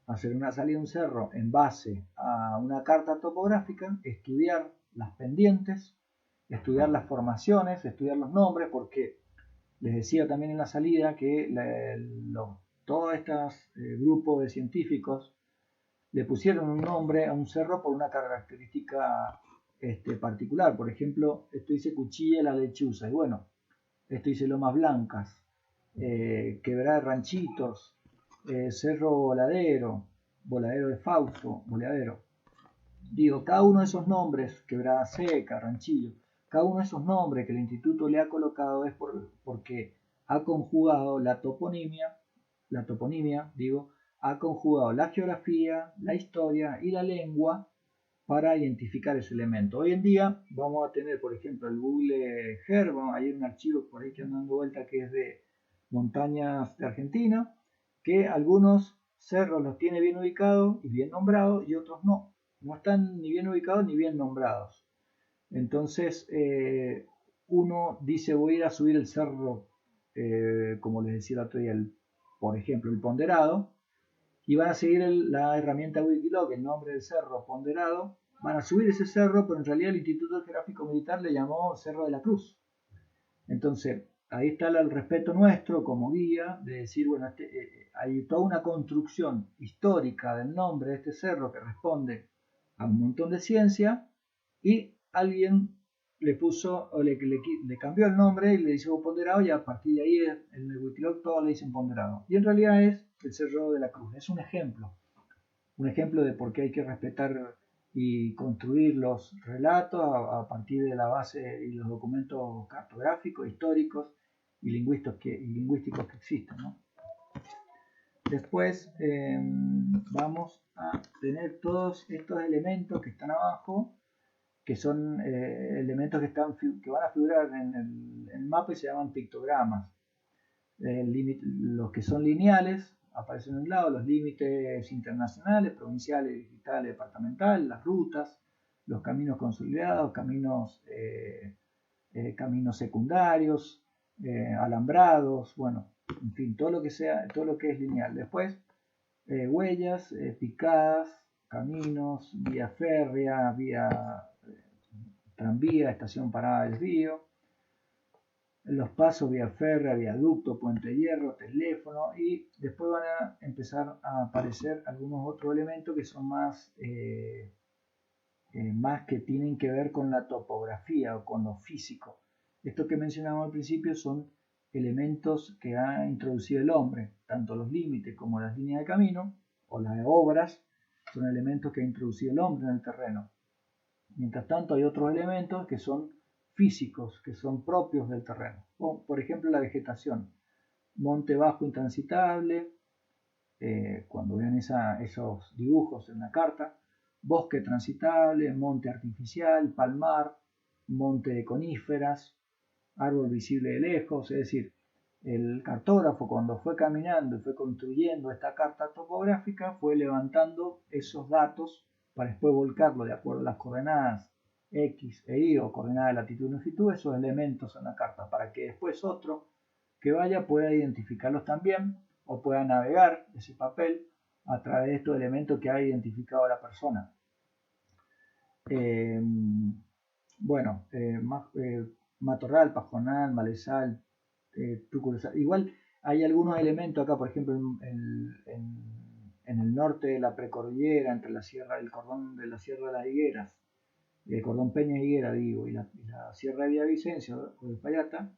hacer una salida de un cerro en base a una carta topográfica, estudiar las pendientes, estudiar las formaciones, estudiar los nombres, porque les decía también en la salida que todos estos grupos de científicos le pusieron un nombre a un cerro por una característica particular. Por ejemplo, esto dice Cuchilla la Lechuza, y bueno, esto dice Lomas Blancas, Quebrada de Ranchitos, Cerro Voladero, Voladero de Fausto, Voladero. Digo, cada uno de esos nombres, Quebrada Seca, Ranchillo, cada uno de esos nombres que el instituto le ha colocado es porque ha conjugado la toponimia, digo, ha conjugado la geografía, la historia y la lengua para identificar ese elemento. Hoy en día vamos a tener, por ejemplo, el Google Earth, hay un archivo por ahí que anda dando vuelta que es de montañas de Argentina, que algunos cerros los tiene bien ubicados y bien nombrados y otros no. No están ni bien ubicados ni bien nombrados. Entonces, uno dice voy a ir a subir el cerro, como les decía el otro día, por ejemplo, el Ponderado, y van a seguir la herramienta Wikiloc, el nombre del cerro Ponderado, van a subir ese cerro, pero en realidad el Instituto Geográfico Militar le llamó Cerro de la Cruz. Entonces, ahí está el respeto nuestro como guía, de decir, bueno, hay toda una construcción histórica del nombre de este cerro que responde a un montón de ciencia, y alguien le puso, o le cambió el nombre y le hizo Ponderado, y a partir de ahí en el Wikiloc todos le dicen Ponderado. Y en realidad es el Cerro de la Cruz. Es un ejemplo de por qué hay que respetar y construir los relatos a partir de la base y los documentos cartográficos, históricos y lingüísticos que existen, ¿no? Después vamos a tener todos estos elementos que están abajo, que son elementos que van a figurar en el mapa y se llaman pictogramas. Los que son lineales aparecen en un lado, los límites internacionales, provinciales, digitales, departamentales, las rutas, los caminos consolidados, caminos secundarios, alambrados, bueno, en fin, todo lo que es lineal. Después, huellas, picadas, caminos, vía férrea, vía tranvía, estación parada del río, los pasos vía férrea, viaducto, puente de hierro, teléfono, y después van a empezar a aparecer algunos otros elementos que son más que tienen que ver con la topografía o con lo físico. Esto que mencionamos al principio son elementos que ha introducido el hombre, tanto los límites como las líneas de camino o las obras son elementos que ha introducido el hombre en el terreno. Mientras tanto hay otros elementos que son físicos, que son propios del terreno. Por ejemplo, la vegetación. Monte bajo intransitable, cuando ven esos dibujos en la carta, bosque transitable, monte artificial, palmar, monte de coníferas, árbol visible de lejos, es decir, el cartógrafo cuando fue caminando y fue construyendo esta carta topográfica fue levantando esos datos para después volcarlo de acuerdo a las coordenadas X e Y o coordenada de latitud y longitud, esos elementos en la carta, para que después otro que vaya pueda identificarlos también o pueda navegar ese papel a través de estos elementos que ha identificado la persona. Bueno, matorral, pajonal, malezal, igual hay algunos elementos acá, por ejemplo, en el norte de la precordillera, entre la sierra, el cordón de la Sierra de las Higueras, el cordón Peña Higuera, digo, y la Sierra de Villavicencio, o de Payata,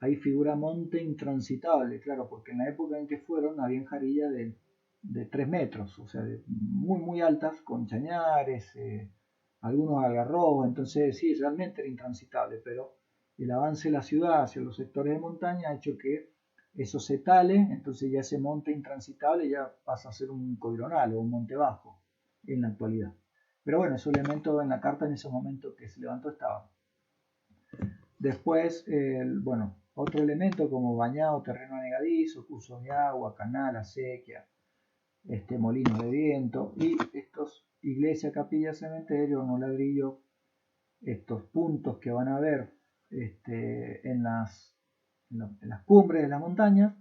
ahí figura monte intransitable, claro, porque en la época en que fueron había jarillas de 3 metros, o sea, muy, muy altas, con chañares, algunos algarrobos, entonces sí, realmente era intransitable, pero el avance de la ciudad hacia los sectores de montaña ha hecho que eso se tale, entonces ya ese monte intransitable ya pasa a ser un coironal o un monte bajo en la actualidad. Pero bueno, esos elementos en la carta en esos momentos que se levantó estaban. Después, bueno, otro elemento como bañado, terreno anegadizo, cursos de agua, canal, acequia, molinos de viento y estos iglesia, capilla, cementerio, no ladrillo, estos puntos que van a ver en las cumbres de las montañas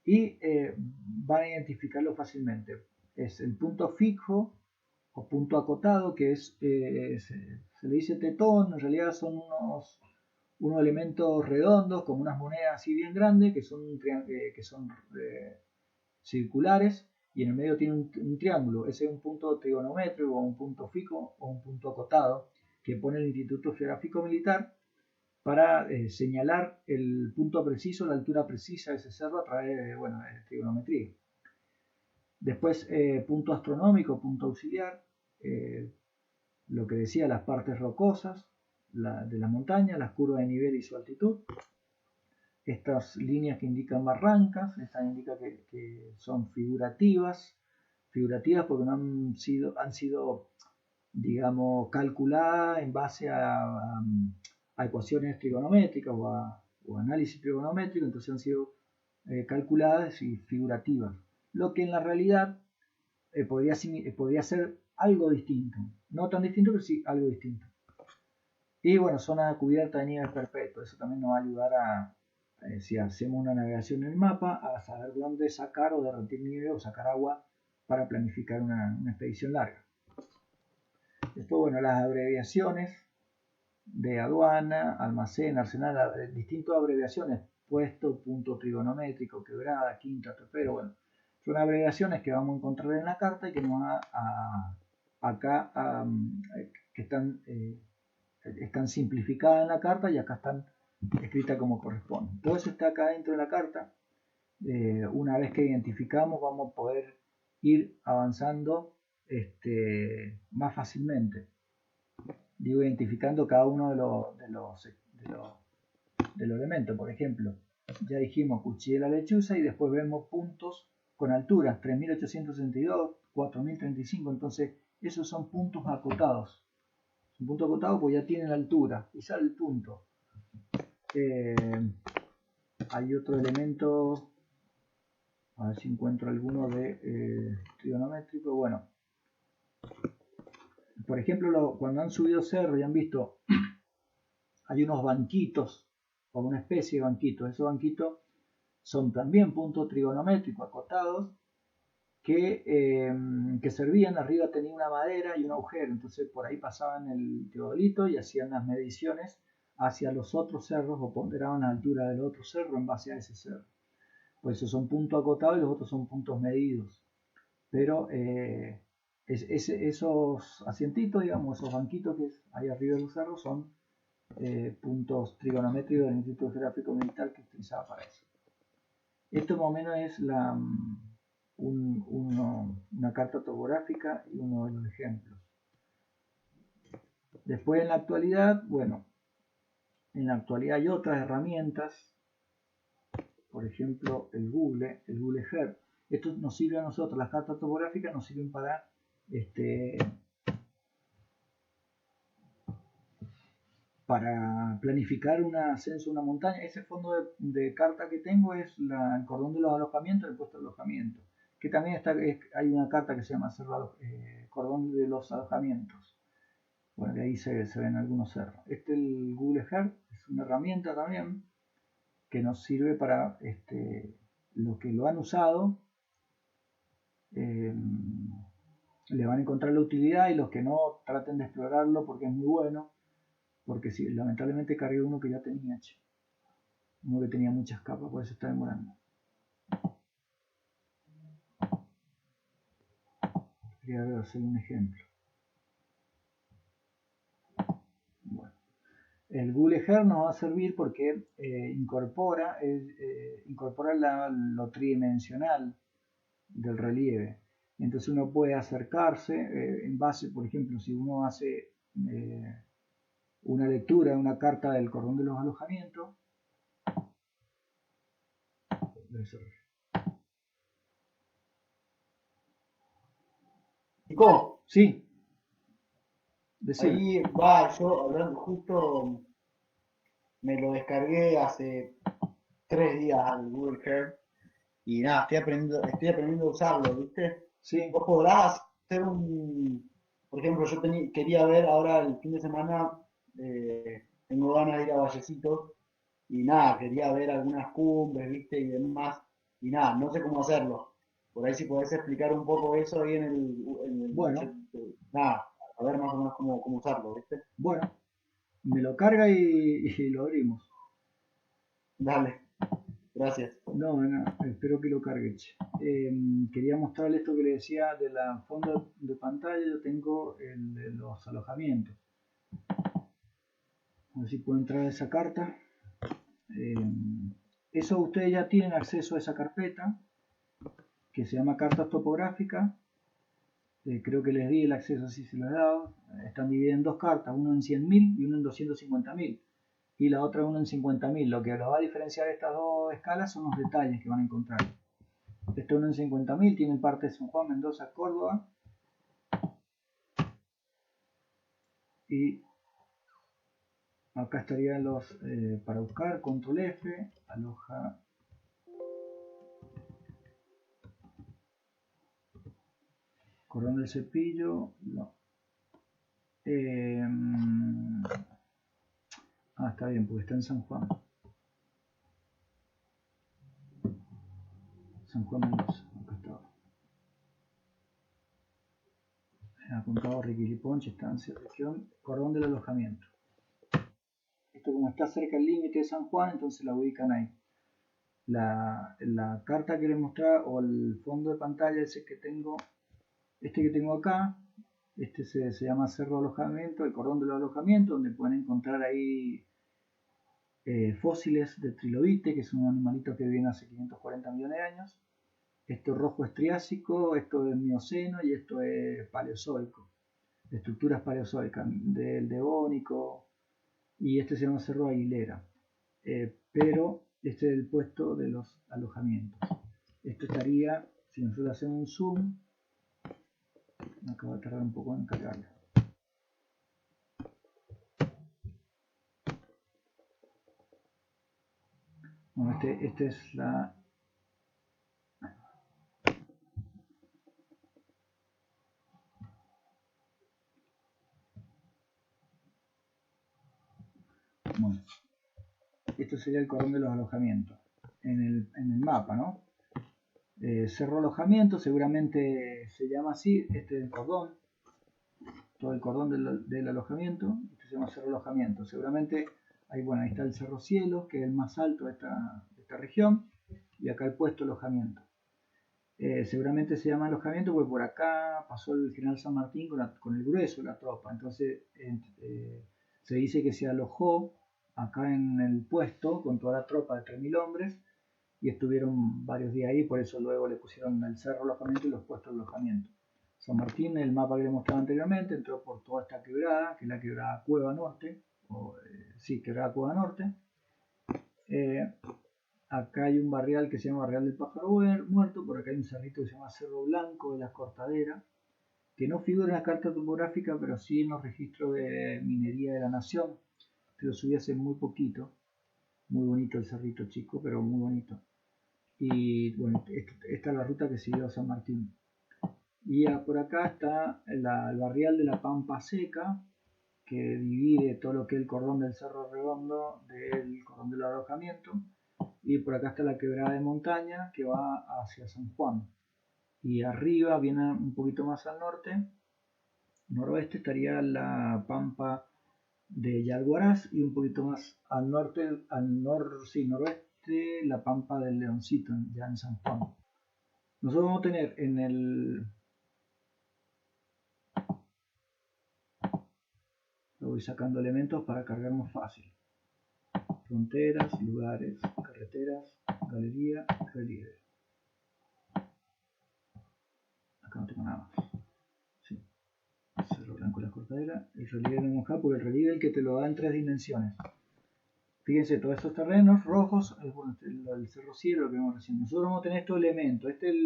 y van a identificarlo fácilmente. Es el punto fijo o punto acotado, que se le dice tetón, en realidad son unos elementos redondos, como unas monedas así bien grandes, que son circulares, y en el medio tiene un triángulo. Ese es un punto trigonométrico, o un punto fijo, o un punto acotado, que pone el Instituto Geográfico Militar para señalar el punto preciso, la altura precisa de ese cerro a través de, bueno, de trigonometría. Después, punto astronómico, punto auxiliar, lo que decía, las partes rocosas de la montaña, las curvas de nivel y su altitud. Estas líneas que indican barrancas, estas indican que son figurativas porque no han sido, digamos, calculadas en base a ecuaciones trigonométricas o análisis trigonométrico, entonces han sido calculadas y figurativas. Lo que en la realidad podría ser algo distinto. No tan distinto, pero sí algo distinto. Y bueno, zona cubierta de nieve perpetuo. Eso también nos va a ayudar si hacemos una navegación en el mapa, a saber dónde sacar o derretir nieve o sacar agua para planificar una expedición larga. Después, bueno, las abreviaciones de aduana, almacén, arsenal, distintas abreviaciones, puesto, punto trigonométrico, quebrada, quinta, pero bueno, son abreviaciones que vamos a encontrar en la carta y que nos va acá que están simplificadas en la carta y acá están escritas como corresponde. Todo eso está acá dentro de la carta. Una vez que identificamos, vamos a poder ir avanzando más fácilmente. Digo, identificando cada uno de los elementos. Por ejemplo, ya dijimos cuchilla la lechuza y después vemos puntos con alturas, 3.862, 4.035, entonces esos son puntos acotados. Un punto acotado pues ya tiene la altura y sale el punto. Hay otro elemento, a ver si encuentro alguno de trigonométrico. Bueno, por ejemplo, cuando han subido cerro y han visto, hay unos banquitos, o una especie de banquitos. Esos banquitos son también puntos trigonométricos acotados que servían. Arriba tenía una madera y un agujero, entonces por ahí pasaban el teodolito y hacían las mediciones hacia los otros cerros o ponderaban la altura del otro cerro en base a ese cerro. Pues esos son puntos acotados y los otros son puntos medidos. Pero esos asientitos, digamos, esos banquitos que hay arriba de los cerros son puntos trigonométricos del Instituto Geográfico Militar que utilizaba para eso. Esto más o menos es una carta topográfica y uno de los ejemplos. Después en la actualidad, bueno, en la actualidad hay otras herramientas, por ejemplo el Google Earth. Esto nos sirve a nosotros, las cartas topográficas nos sirven para planificar un ascenso a una montaña. Ese fondo de carta que tengo es el cordón de los alojamientos, el puesto de alojamiento, que también hay una carta que se llama cordón de los alojamientos. Bueno, de ahí se ven algunos cerros. El Google Earth es una herramienta también que nos sirve para los que lo han usado, eh, le van a encontrar la utilidad, y los que no, traten de explorarlo porque es muy bueno. Porque sí, lamentablemente cargué uno que ya tenía, uno que tenía muchas capas, por eso está demorando. Quería hacer un ejemplo. Bueno. El Google Earth nos va a servir porque incorpora lo tridimensional del relieve. Entonces uno puede acercarse en base, por ejemplo, si uno hace una lectura de una carta del cordón de los alojamientos. Nico, Sí, decime. ahí va, yo hablando justo, me lo descargué hace 3 días al Google Earth y nada, estoy aprendiendo a usarlo, ¿viste? Sí, Vos podrás hacer por ejemplo, yo quería ver ahora el fin de semana, tengo ganas de ir a Vallecitos y nada, quería ver algunas cumbres, ¿viste? Y demás, y nada, no sé cómo hacerlo. Por ahí si podés explicar un poco eso ahí en el chat, bueno, nada, a ver más o menos cómo usarlo, ¿viste? bueno, me lo carga y lo abrimos. Dale, gracias. No, no, espero que lo cargue. Quería mostrarle esto que le decía de la fondo de pantalla. Yo tengo el de los alojamientos. A ver si puedo entrar a esa carta. Eso ustedes ya tienen acceso a esa carpeta que se llama cartas topográficas. Creo que les di el acceso, así se lo he dado. Están divididas en dos cartas, uno en 100.000 y uno en 250.000. Y la otra uno en 50.000. Lo que los va a diferenciar estas dos escalas son los detalles que van a encontrar. Este uno en 50.000 tiene parte de San Juan, Mendoza, Córdoba. Y acá estarían los para buscar, control F, aloja. Cordón del Cepillo, no. Está bien, porque está en San Juan. San Juan Mendoza, acá estaba. Aconcagua, Riquiliponche, estancia, región, cordón del alojamiento. Esto como está cerca del límite de San Juan, entonces la ubican ahí. La carta que les mostraba, o el fondo de pantalla ese que tengo, que tengo acá, se llama Cerro de Alojamiento, el cordón del alojamiento, donde pueden encontrar ahí fósiles de trilobite, que son un animalito que viven hace 540 millones de años. Esto rojo es Triásico, esto es Mioceno y esto es Paleozoico. Estructuras paleozoicas, del Devónico, y este se llama Cerro Aguilera. Pero este es el puesto de los alojamientos. Esto estaría, si nosotros hacemos un zoom, me acaba de tardar un poco en cargarlo. Bueno, este es la... Bueno, esto sería el cordón de los alojamientos en el mapa, ¿no? Cerro Alojamiento, seguramente se llama así, este es el cordón, todo el cordón del alojamiento, este se llama Cerro Alojamiento. Seguramente ahí, bueno, ahí está el Cerro Cielo, que es el más alto de esta región, y acá el puesto alojamiento. Seguramente se llama alojamiento porque por acá pasó el general San Martín con el grueso de la tropa. Entonces se dice que se alojó acá en el puesto con toda la tropa de 3.000 hombres y estuvieron varios días ahí. Por eso luego le pusieron el cerro alojamiento y los puestos de alojamiento. San Martín, el mapa que le mostraba anteriormente, entró por toda esta quebrada, que es la quebrada Cueva Norte, quebrada Cueva Norte. Acá hay un barrial que se llama Barrial del Pájaro Muerto, por acá hay un cerrito que se llama Cerro Blanco de la Cortadera, que no figura en la carta topográfica, pero sí en los registros de minería de la nación, que lo subí hace muy poquito. Muy bonito el cerrito, chico, pero muy bonito. Y bueno, esta es la ruta que siguió San Martín. Y por acá está el barrial de la Pampa Seca, que divide todo lo que es el cordón del Cerro Redondo del cordón del alojamiento. Y por acá está la quebrada de montaña que va hacia San Juan. Y arriba, viene un poquito más al norte, noroeste, estaría la pampa de Yalguaraz, y un poquito más al norte, noroeste, la pampa del Leoncito, ya en San Juan. Nosotros vamos a tener en el... Lo voy sacando elementos para cargar más fácil. Fronteras, lugares, carreteras, galería, relieve. Acá no tengo nada más. Sí. Cerro Blanco, la cortadera. El relieve no moja, porque el relieve es el que te lo da en 3 dimensiones. Fíjense, todos estos terrenos rojos, bueno, el cerro cielo que vemos recién. Nosotros vamos a tener estos elementos. Este es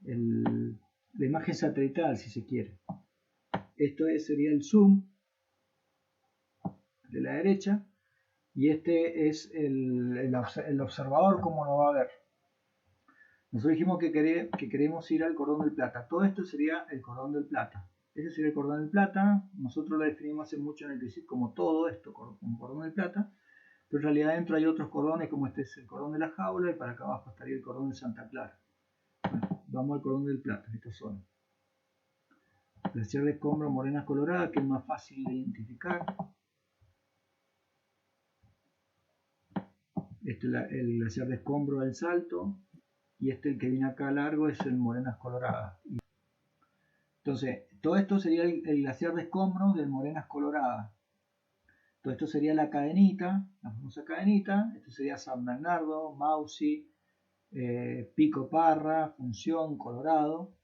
la imagen satelital, si se quiere. Esto sería el zoom de la derecha, y este es el observador, como lo va a ver. Nosotros dijimos que queremos ir al cordón del plata. Todo esto sería el cordón del plata. Este sería el cordón del plata. Nosotros lo definimos hace mucho en el CSIC como todo esto, como cordón del plata. Pero en realidad dentro hay otros cordones, como este es el cordón de la jaula, y para acá abajo estaría el cordón de Santa Clara. Bueno, vamos al cordón del plata, esta zona. Glaciar de Escombro, Morenas Coloradas, que es más fácil de identificar. Este es el glaciar de Escombro del Salto, y este, el que viene acá largo, es el Morenas Coloradas. Entonces, todo esto sería el glaciar de Escombros del Morenas Coloradas. Todo esto sería la cadenita, la famosa cadenita. Esto sería San Bernardo, Mausi, Pico Parra, Función, Colorado.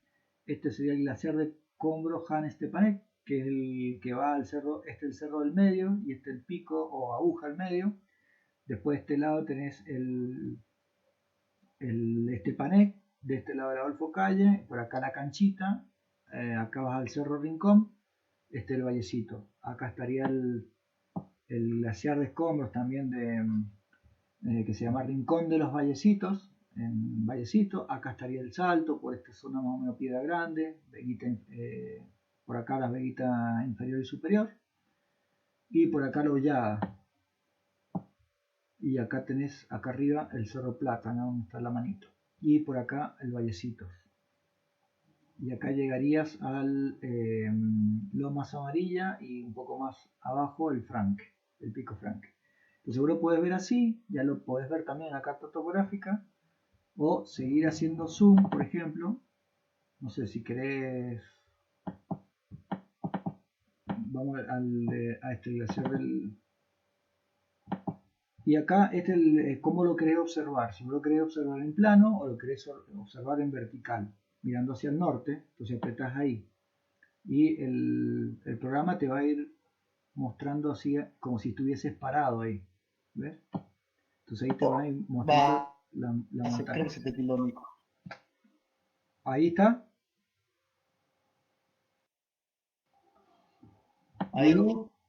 Este sería el glaciar de Escombros Han Stepanek, que es el que va al cerro. Este es el cerro del medio, y este el pico o aguja al medio. Después de este lado tenés el Stepanek, de este lado el Adolfo Calle, por acá la canchita. Acá vas al Cerro Rincón, este es el Vallecito. Acá estaría el glaciar de Escombros también, que se llama Rincón de los Vallecitos, en Vallecito. Acá estaría el Salto, por esta zona más o menos Piedra Grande, Veguita, por acá la Veguita inferior y superior, y por acá la Hollada. Y acá tenés, acá arriba, el Cerro Plata, ¿no? Donde está la manito. Y por acá el Vallecitos. Y acá llegarías al Lomas Amarilla, y un poco más abajo el Franque, el Pico Franque. Entonces vos lo podés ver así, ya lo podés ver también en la carta topográfica, o seguir haciendo zoom, por ejemplo. No sé si querés, vamos a este glaciar del... Y acá este es cómo lo querés observar, si vos lo querés observar en plano o lo querés observar en vertical, mirando hacia el norte. Entonces apretás ahí, y el programa te va a ir mostrando así como si estuvieses parado ahí, ¿ves? Entonces ahí te va a ir mostrando la montaña. Creo que se te tildó, Nico. Ahí está. Ahí.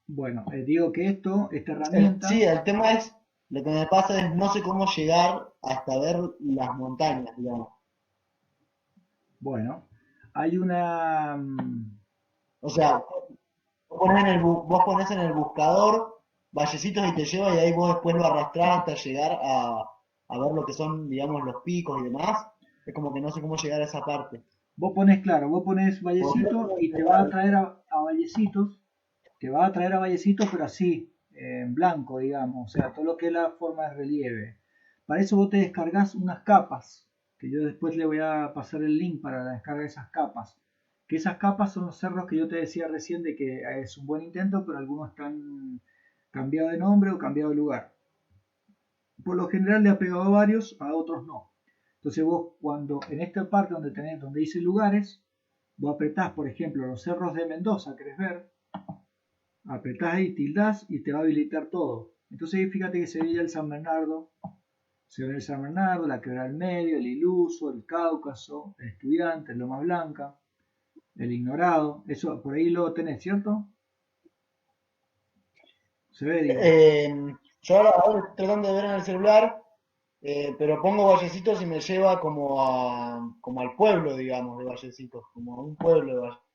Bueno, digo que esta herramienta... Sí, el tema es, lo que me pasa es no sé cómo llegar hasta ver las montañas, digamos. Bueno, hay una... O sea, vos ponés en el buscador Vallecitos y te lleva, y ahí vos después lo arrastrás hasta llegar a ver lo que son, digamos, los picos y demás. Es como que no sé cómo llegar a esa parte. Vos pones Vallecitos y te va a traer a Vallecitos, pero así, en blanco, digamos, o sea, todo lo que es la forma de relieve. Para eso vos te descargas unas capas, que yo después le voy a pasar el link para la descarga de esas capas. Que esas capas son los cerros que yo te decía recién, de que es un buen intento, pero algunos están cambiados de nombre o cambiados de lugar. Por lo general le ha pegado a varios, a otros no. Entonces vos, cuando en esta parte donde dice lugares, vos apretás, por ejemplo, los cerros de Mendoza, ¿querés ver? Apretás ahí, tildás, y te va a habilitar todo. Entonces fíjate que se veía el San Bernardo, la Quebrada del Medio, el Iluso, el Cáucaso, el Estudiante, el Loma Blanca, el Ignorado. Eso por ahí lo tenés, ¿cierto? Se ve, digo. Yo ahora estoy tratando de ver en el celular, pero pongo Vallecitos y me lleva como al pueblo, digamos, de Vallecitos, como a un pueblo de Vallecitos.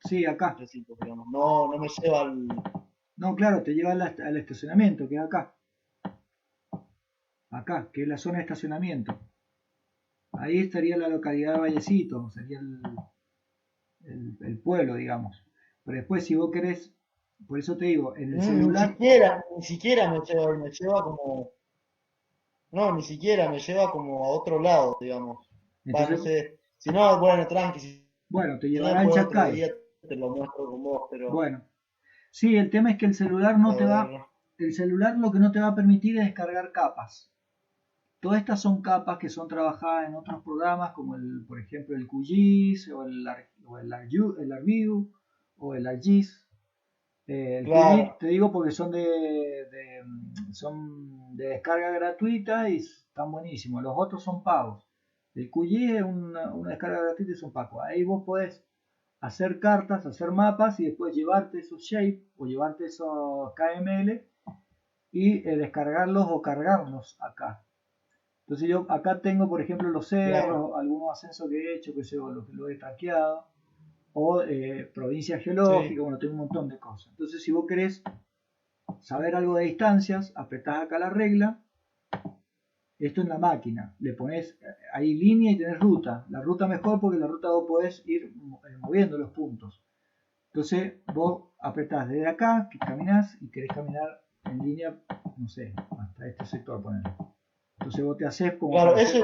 Sí, acá. recintos, digamos. No, no me lleva al... No, claro, te lleva al estacionamiento, que es acá. Acá, que es la zona de estacionamiento. Ahí estaría la localidad de Vallecito, sería el pueblo, digamos. Pero después, si vos querés, por eso te digo, en el celular, Ni siquiera me lleva como... No, ni siquiera me lleva como a otro lado, digamos. Va, no entonces, sé. Si no, bueno, tranqui. bueno, te Si no, llevará en después otro Chacay. día te lo muestro con vos, pero... Bueno, sí, el tema es que el celular A no te va, ver... el celular lo que no te va a permitir es descargar capas. Todas estas son capas que son trabajadas en otros programas como por ejemplo el QGIS o el ArcView o el ArcGIS. El QGIS Claro, te digo porque son de descarga gratuita y están buenísimos. Los otros son pagos. El QGIS es una descarga gratuita y son pagos. Ahí vos podés hacer cartas, hacer mapas y después llevarte esos shapes o llevarte esos KML y descargarlos o cargarlos acá. Entonces yo acá tengo, por ejemplo, los claro, cerros, algunos ascensos que he hecho, que sé, lo he traqueado, o provincias sí. geológicas, bueno, tengo un montón de cosas. Entonces si vos querés saber algo de distancias, apretás acá la regla, esto en la máquina, le pones ahí línea y tenés ruta. La ruta mejor porque la ruta vos podés ir moviendo los puntos. Entonces vos apretás desde acá, que caminás y querés caminar en línea, no sé, hasta este sector, poner. Entonces vos te haces como Claro, para hacer...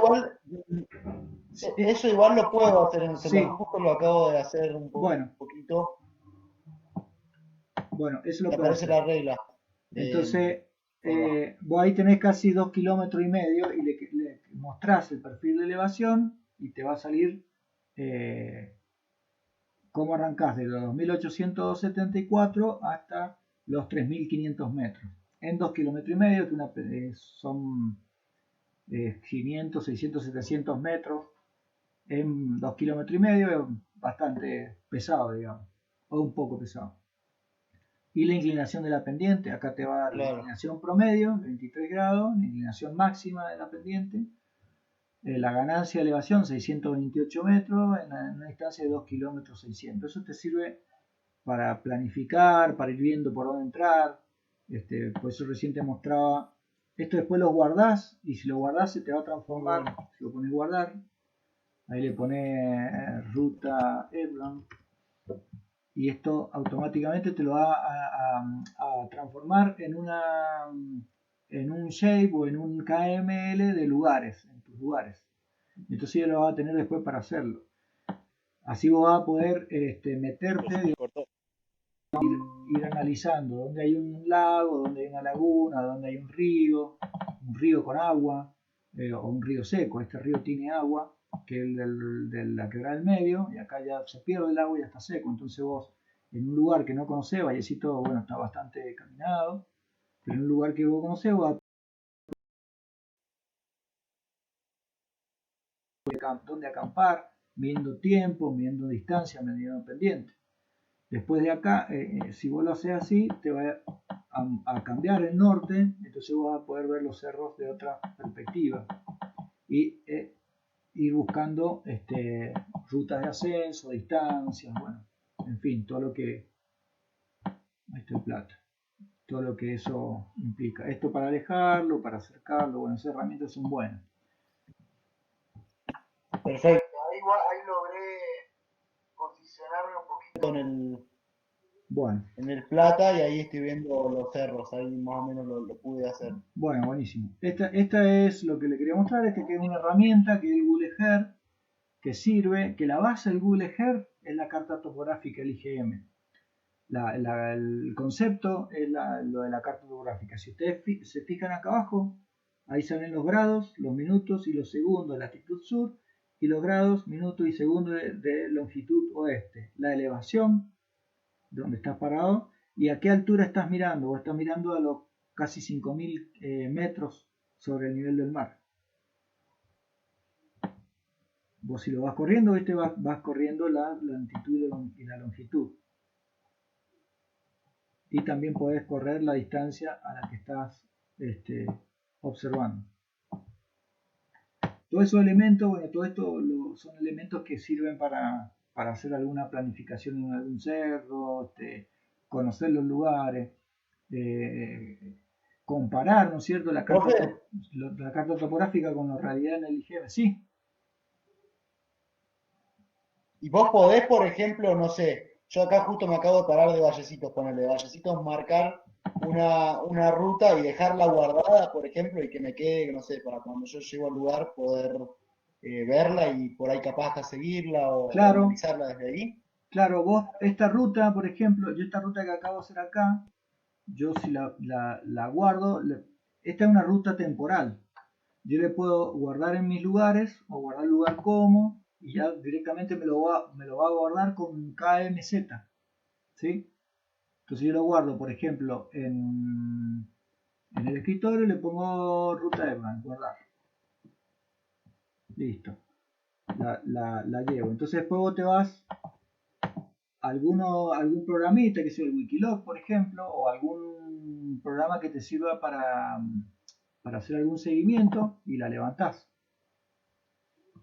eso igual lo puedo hacer en el Sí, celular. Justo lo acabo de hacer un bueno, poquito. bueno, eso lo Me puedes aparece hacer. la regla. Eh, Entonces, ahí va. vos ahí tenés casi 2,5 kilómetros y le mostrás el perfil de elevación y te va a salir cómo arrancás de los 2.874 hasta los 3.500 metros. En 2,5 kilómetros, que son 500, 600, 700 metros en 2,5 kilómetros, es bastante pesado, digamos, o un poco pesado. Y la inclinación de la pendiente, acá te va a dar la Claro. inclinación promedio, 23 grados, la inclinación máxima de la pendiente, la ganancia de elevación, 628 metros, en una distancia de 2 kilómetros 600. Eso te sirve para planificar, para ir viendo por dónde entrar. Por eso recién te mostraba. Esto después lo guardás y si lo guardás se te va a Muy transformar. bueno. Si lo pones guardar, ahí le pones ruta Eblon y esto automáticamente te lo va a transformar en un shape o en un KML de lugares, en tus lugares. Entonces ya lo vas a tener después para hacerlo. Así vos vas a poder Pues se meterte, me cortó. ir analizando dónde hay un lago, dónde hay una laguna, dónde hay un río con agua o un río seco. Este río tiene agua, que es de la quebrada del medio, y acá ya se pierde el agua y ya está seco. Entonces vos, en un lugar que no conocés, Vallecito, bueno, está bastante caminado, pero en un lugar que vos conocés, vos dónde acampar, midiendo tiempo, midiendo distancia, midiendo pendiente. Después de acá, si vos lo haces así, te va a cambiar el norte, entonces vas a poder ver los cerros de otra perspectiva y ir buscando rutas de ascenso, distancias, bueno, en fin, todo lo que, ahí está el plato, todo lo que eso implica. Esto para alejarlo, para acercarlo, bueno, esas herramientas son buenas. Perfecto. Ahí logré posicionarme un poquito Bueno, en el plata y ahí estoy viendo los cerros. Ahí más o menos lo pude hacer. bueno, buenísimo. Esta es lo que le quería mostrar, que es una herramienta que es el Google Earth, que sirve, que la base del Google Earth es la carta topográfica, el IGM. El concepto es lo de la carta topográfica. Si ustedes se fijan acá abajo, ahí salen los grados, los minutos y los segundos de latitud sur y los grados, minutos y segundos de longitud oeste. La elevación, donde estás parado, y a qué altura estás mirando. Vos estás mirando a los casi 5.000 metros sobre el nivel del mar. Vos si lo vas corriendo, vas corriendo la latitud y la longitud. Y también podés correr la distancia a la que estás observando. Todos esos elementos, bueno, todo esto son elementos que sirven para hacer alguna planificación en algún cerro, conocer los lugares, comparar, ¿no es cierto?, Profe, la carta topográfica con la realidad en el IGM. Sí, y vos podés, por ejemplo, no sé, yo acá justo me acabo de parar de Vallecitos, ponerle Vallecitos, marcar una ruta y dejarla guardada, por ejemplo, y que me quede, no sé, para cuando yo llego al lugar poder verla y por ahí capaz hasta seguirla o claro, analizarla desde ahí. claro, vos esta ruta, por ejemplo, yo esta ruta que acabo de hacer acá, yo si la guardo, esta es una ruta temporal. Yo le puedo guardar en mis lugares o guardar el lugar como y ya directamente me lo va a guardar con KMZ, ¿sí? Entonces yo lo guardo, por ejemplo, en el escritorio, le pongo ruta Evan, guardar. Listo, la llevo. Entonces después vos te vas a algún programita, que sea el Wikiloc, por ejemplo, o algún programa que te sirva para hacer algún seguimiento y la levantás.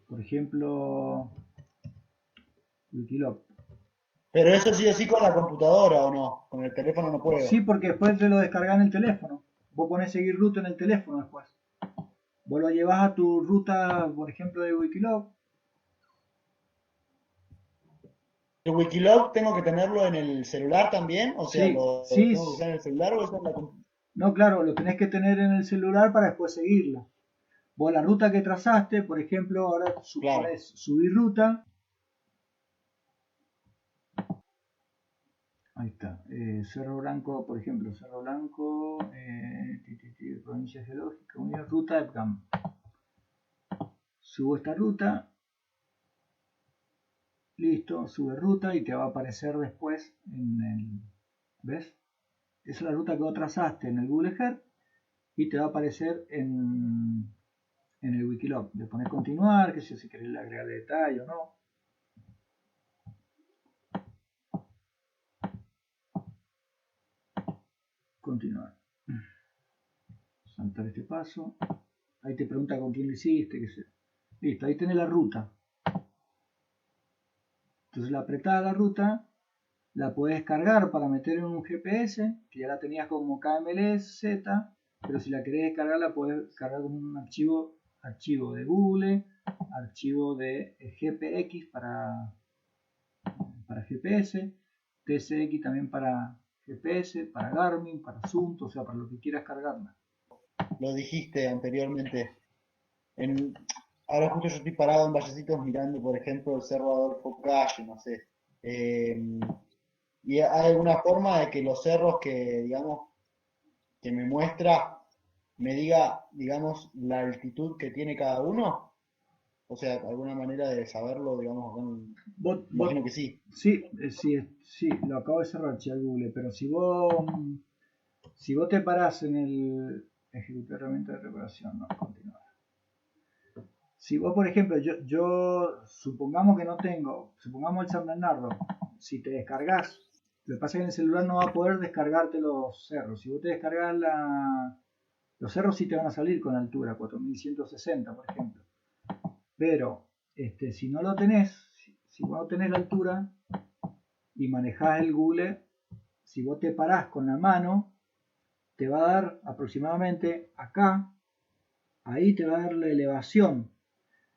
Por ejemplo, Wikiloc. Pero eso sí o sí con la computadora o no, con el teléfono no Sí, puedo. porque después te lo descargas en el teléfono. Vos ponés seguir ruta en el teléfono después. Vos lo llevas a tu ruta, por ejemplo, de Wikiloc. ¿El Wikiloc tengo que tenerlo en el celular también? O sea, Sí, ¿lo sí. tengo que usar en el celular o eso en la computadora? No, claro, lo tenés que tener en el celular para después seguirla. Vos la ruta que trazaste, por ejemplo, ahora Claro. pones subir ruta. Ahí está. Cerro Blanco, por ejemplo, Cerro Blanco, provincia geológica, unidad, ruta EPCAM. Subo esta ruta, listo, sube ruta y te va a aparecer después en el. ¿Ves? Esa es la ruta que vos trazaste en el Google Earth y te va a aparecer en el Wikiloc. Le pones continuar, que si querés agregar detalle o no. Continuar. Saltar este paso. Ahí te pregunta con quién lo hiciste. Listo, ahí tenés la ruta. Entonces la apretada la ruta, la puedes cargar para meter en un GPS, que ya la tenías como KMLZ, pero si la querés descargar la puedes cargar como un archivo de Google, archivo de GPX para GPS, TSX también para GPS, para Garmin, para Zoom, o sea, para lo que quieras cargarla. Lo dijiste anteriormente. En, ahora justo yo estoy parado en Vallecitos mirando, por ejemplo, el Cerro Adolfo Calle, no sé. Y hay alguna forma de que los cerros que, digamos, que me muestra, me diga, digamos, la altitud que tiene cada uno. O sea, alguna manera de saberlo, digamos, Vos, imagino que sí. sí, sí, lo acabo de cerrar, che, Google, pero si vos te parás en el ejecutar herramienta de reparación, no, continuar. Si vos, por ejemplo, yo supongamos que no tengo, supongamos el San Bernardo, si te descargas, lo que pasa es que en el celular no va a poder descargarte los cerros. Si vos te descargas los cerros sí te van a salir con altura, 4160, por ejemplo. Pero si no lo tenés, si vos no tenés la altura y manejás el Google, si vos te parás con la mano, te va a dar aproximadamente acá, ahí te va a dar la elevación.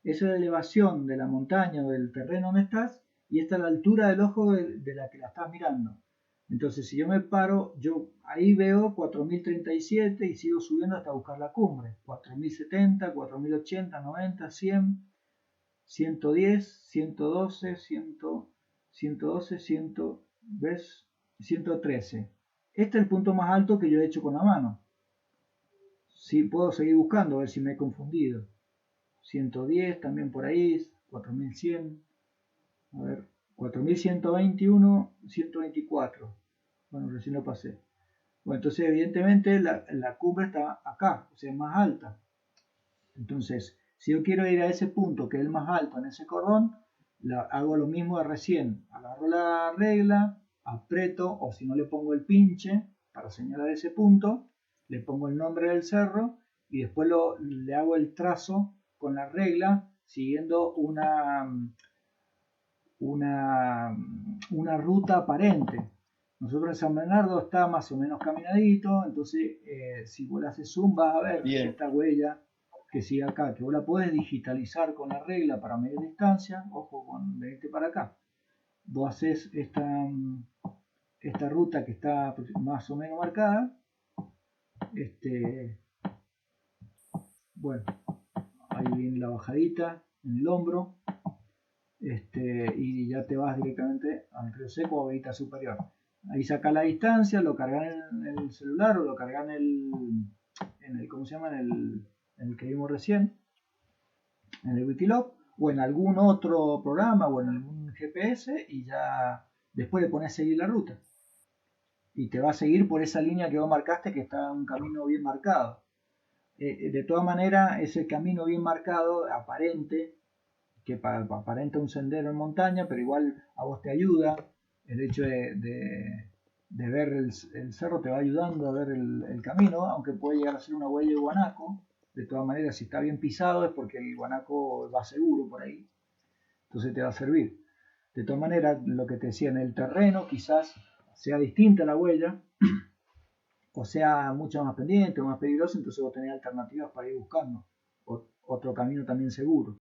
Esa es la elevación de la montaña o del terreno donde estás y esta es la altura del ojo de la que la estás mirando. Entonces, si yo me paro, yo ahí veo 4037 y sigo subiendo hasta buscar la cumbre. 4070, 4080, 90, 100, 110, 112, 100, 112, 100, ¿ves? 113. Este es el punto más alto que yo he hecho con la mano. Sí, puedo seguir buscando a ver si me he confundido. 110 también por ahí, 4100, a ver, 4121, 124. Bueno, recién lo pasé. Bueno, entonces evidentemente la cumbre está acá, o sea, es más alta. Entonces, si yo quiero ir a ese punto que es el más alto en ese cordón, hago lo mismo de recién. Agarro la regla, aprieto o si no le pongo el pinche para señalar ese punto, le pongo el nombre del cerro y después le hago el trazo con la regla siguiendo una ruta aparente. Nosotros en San Bernardo está más o menos caminadito, entonces si vos le haces zoom vas a ver Bien. esta huella que sigue acá, que vos la podés digitalizar con la regla para medir distancia. Ojo con venirte para acá. Vos haces esta ruta que está más o menos marcada. Bueno, ahí viene la bajadita en el hombro. Y ya te vas directamente al río seco o verita superior. Ahí saca la distancia, lo cargas en el celular o lo cargas en el ¿cómo se llama? En el que vimos recién, en el Wikiloc, o en algún otro programa o en algún GPS, y ya después le pones seguir la ruta. Y te va a seguir por esa línea que vos marcaste, que está un camino bien marcado. De todas maneras, ese camino bien marcado, aparente, que aparenta un sendero en montaña, pero igual a vos te ayuda. El hecho de ver el cerro te va ayudando a ver el camino, aunque puede llegar a ser una huella de guanaco. De todas maneras, si está bien pisado es porque el guanaco va seguro por ahí, entonces te va a servir. De todas maneras, lo que te decía, en el terreno quizás sea distinta la huella, o sea mucho más pendiente o más peligroso, entonces vos tenés alternativas para ir buscando otro camino también seguro.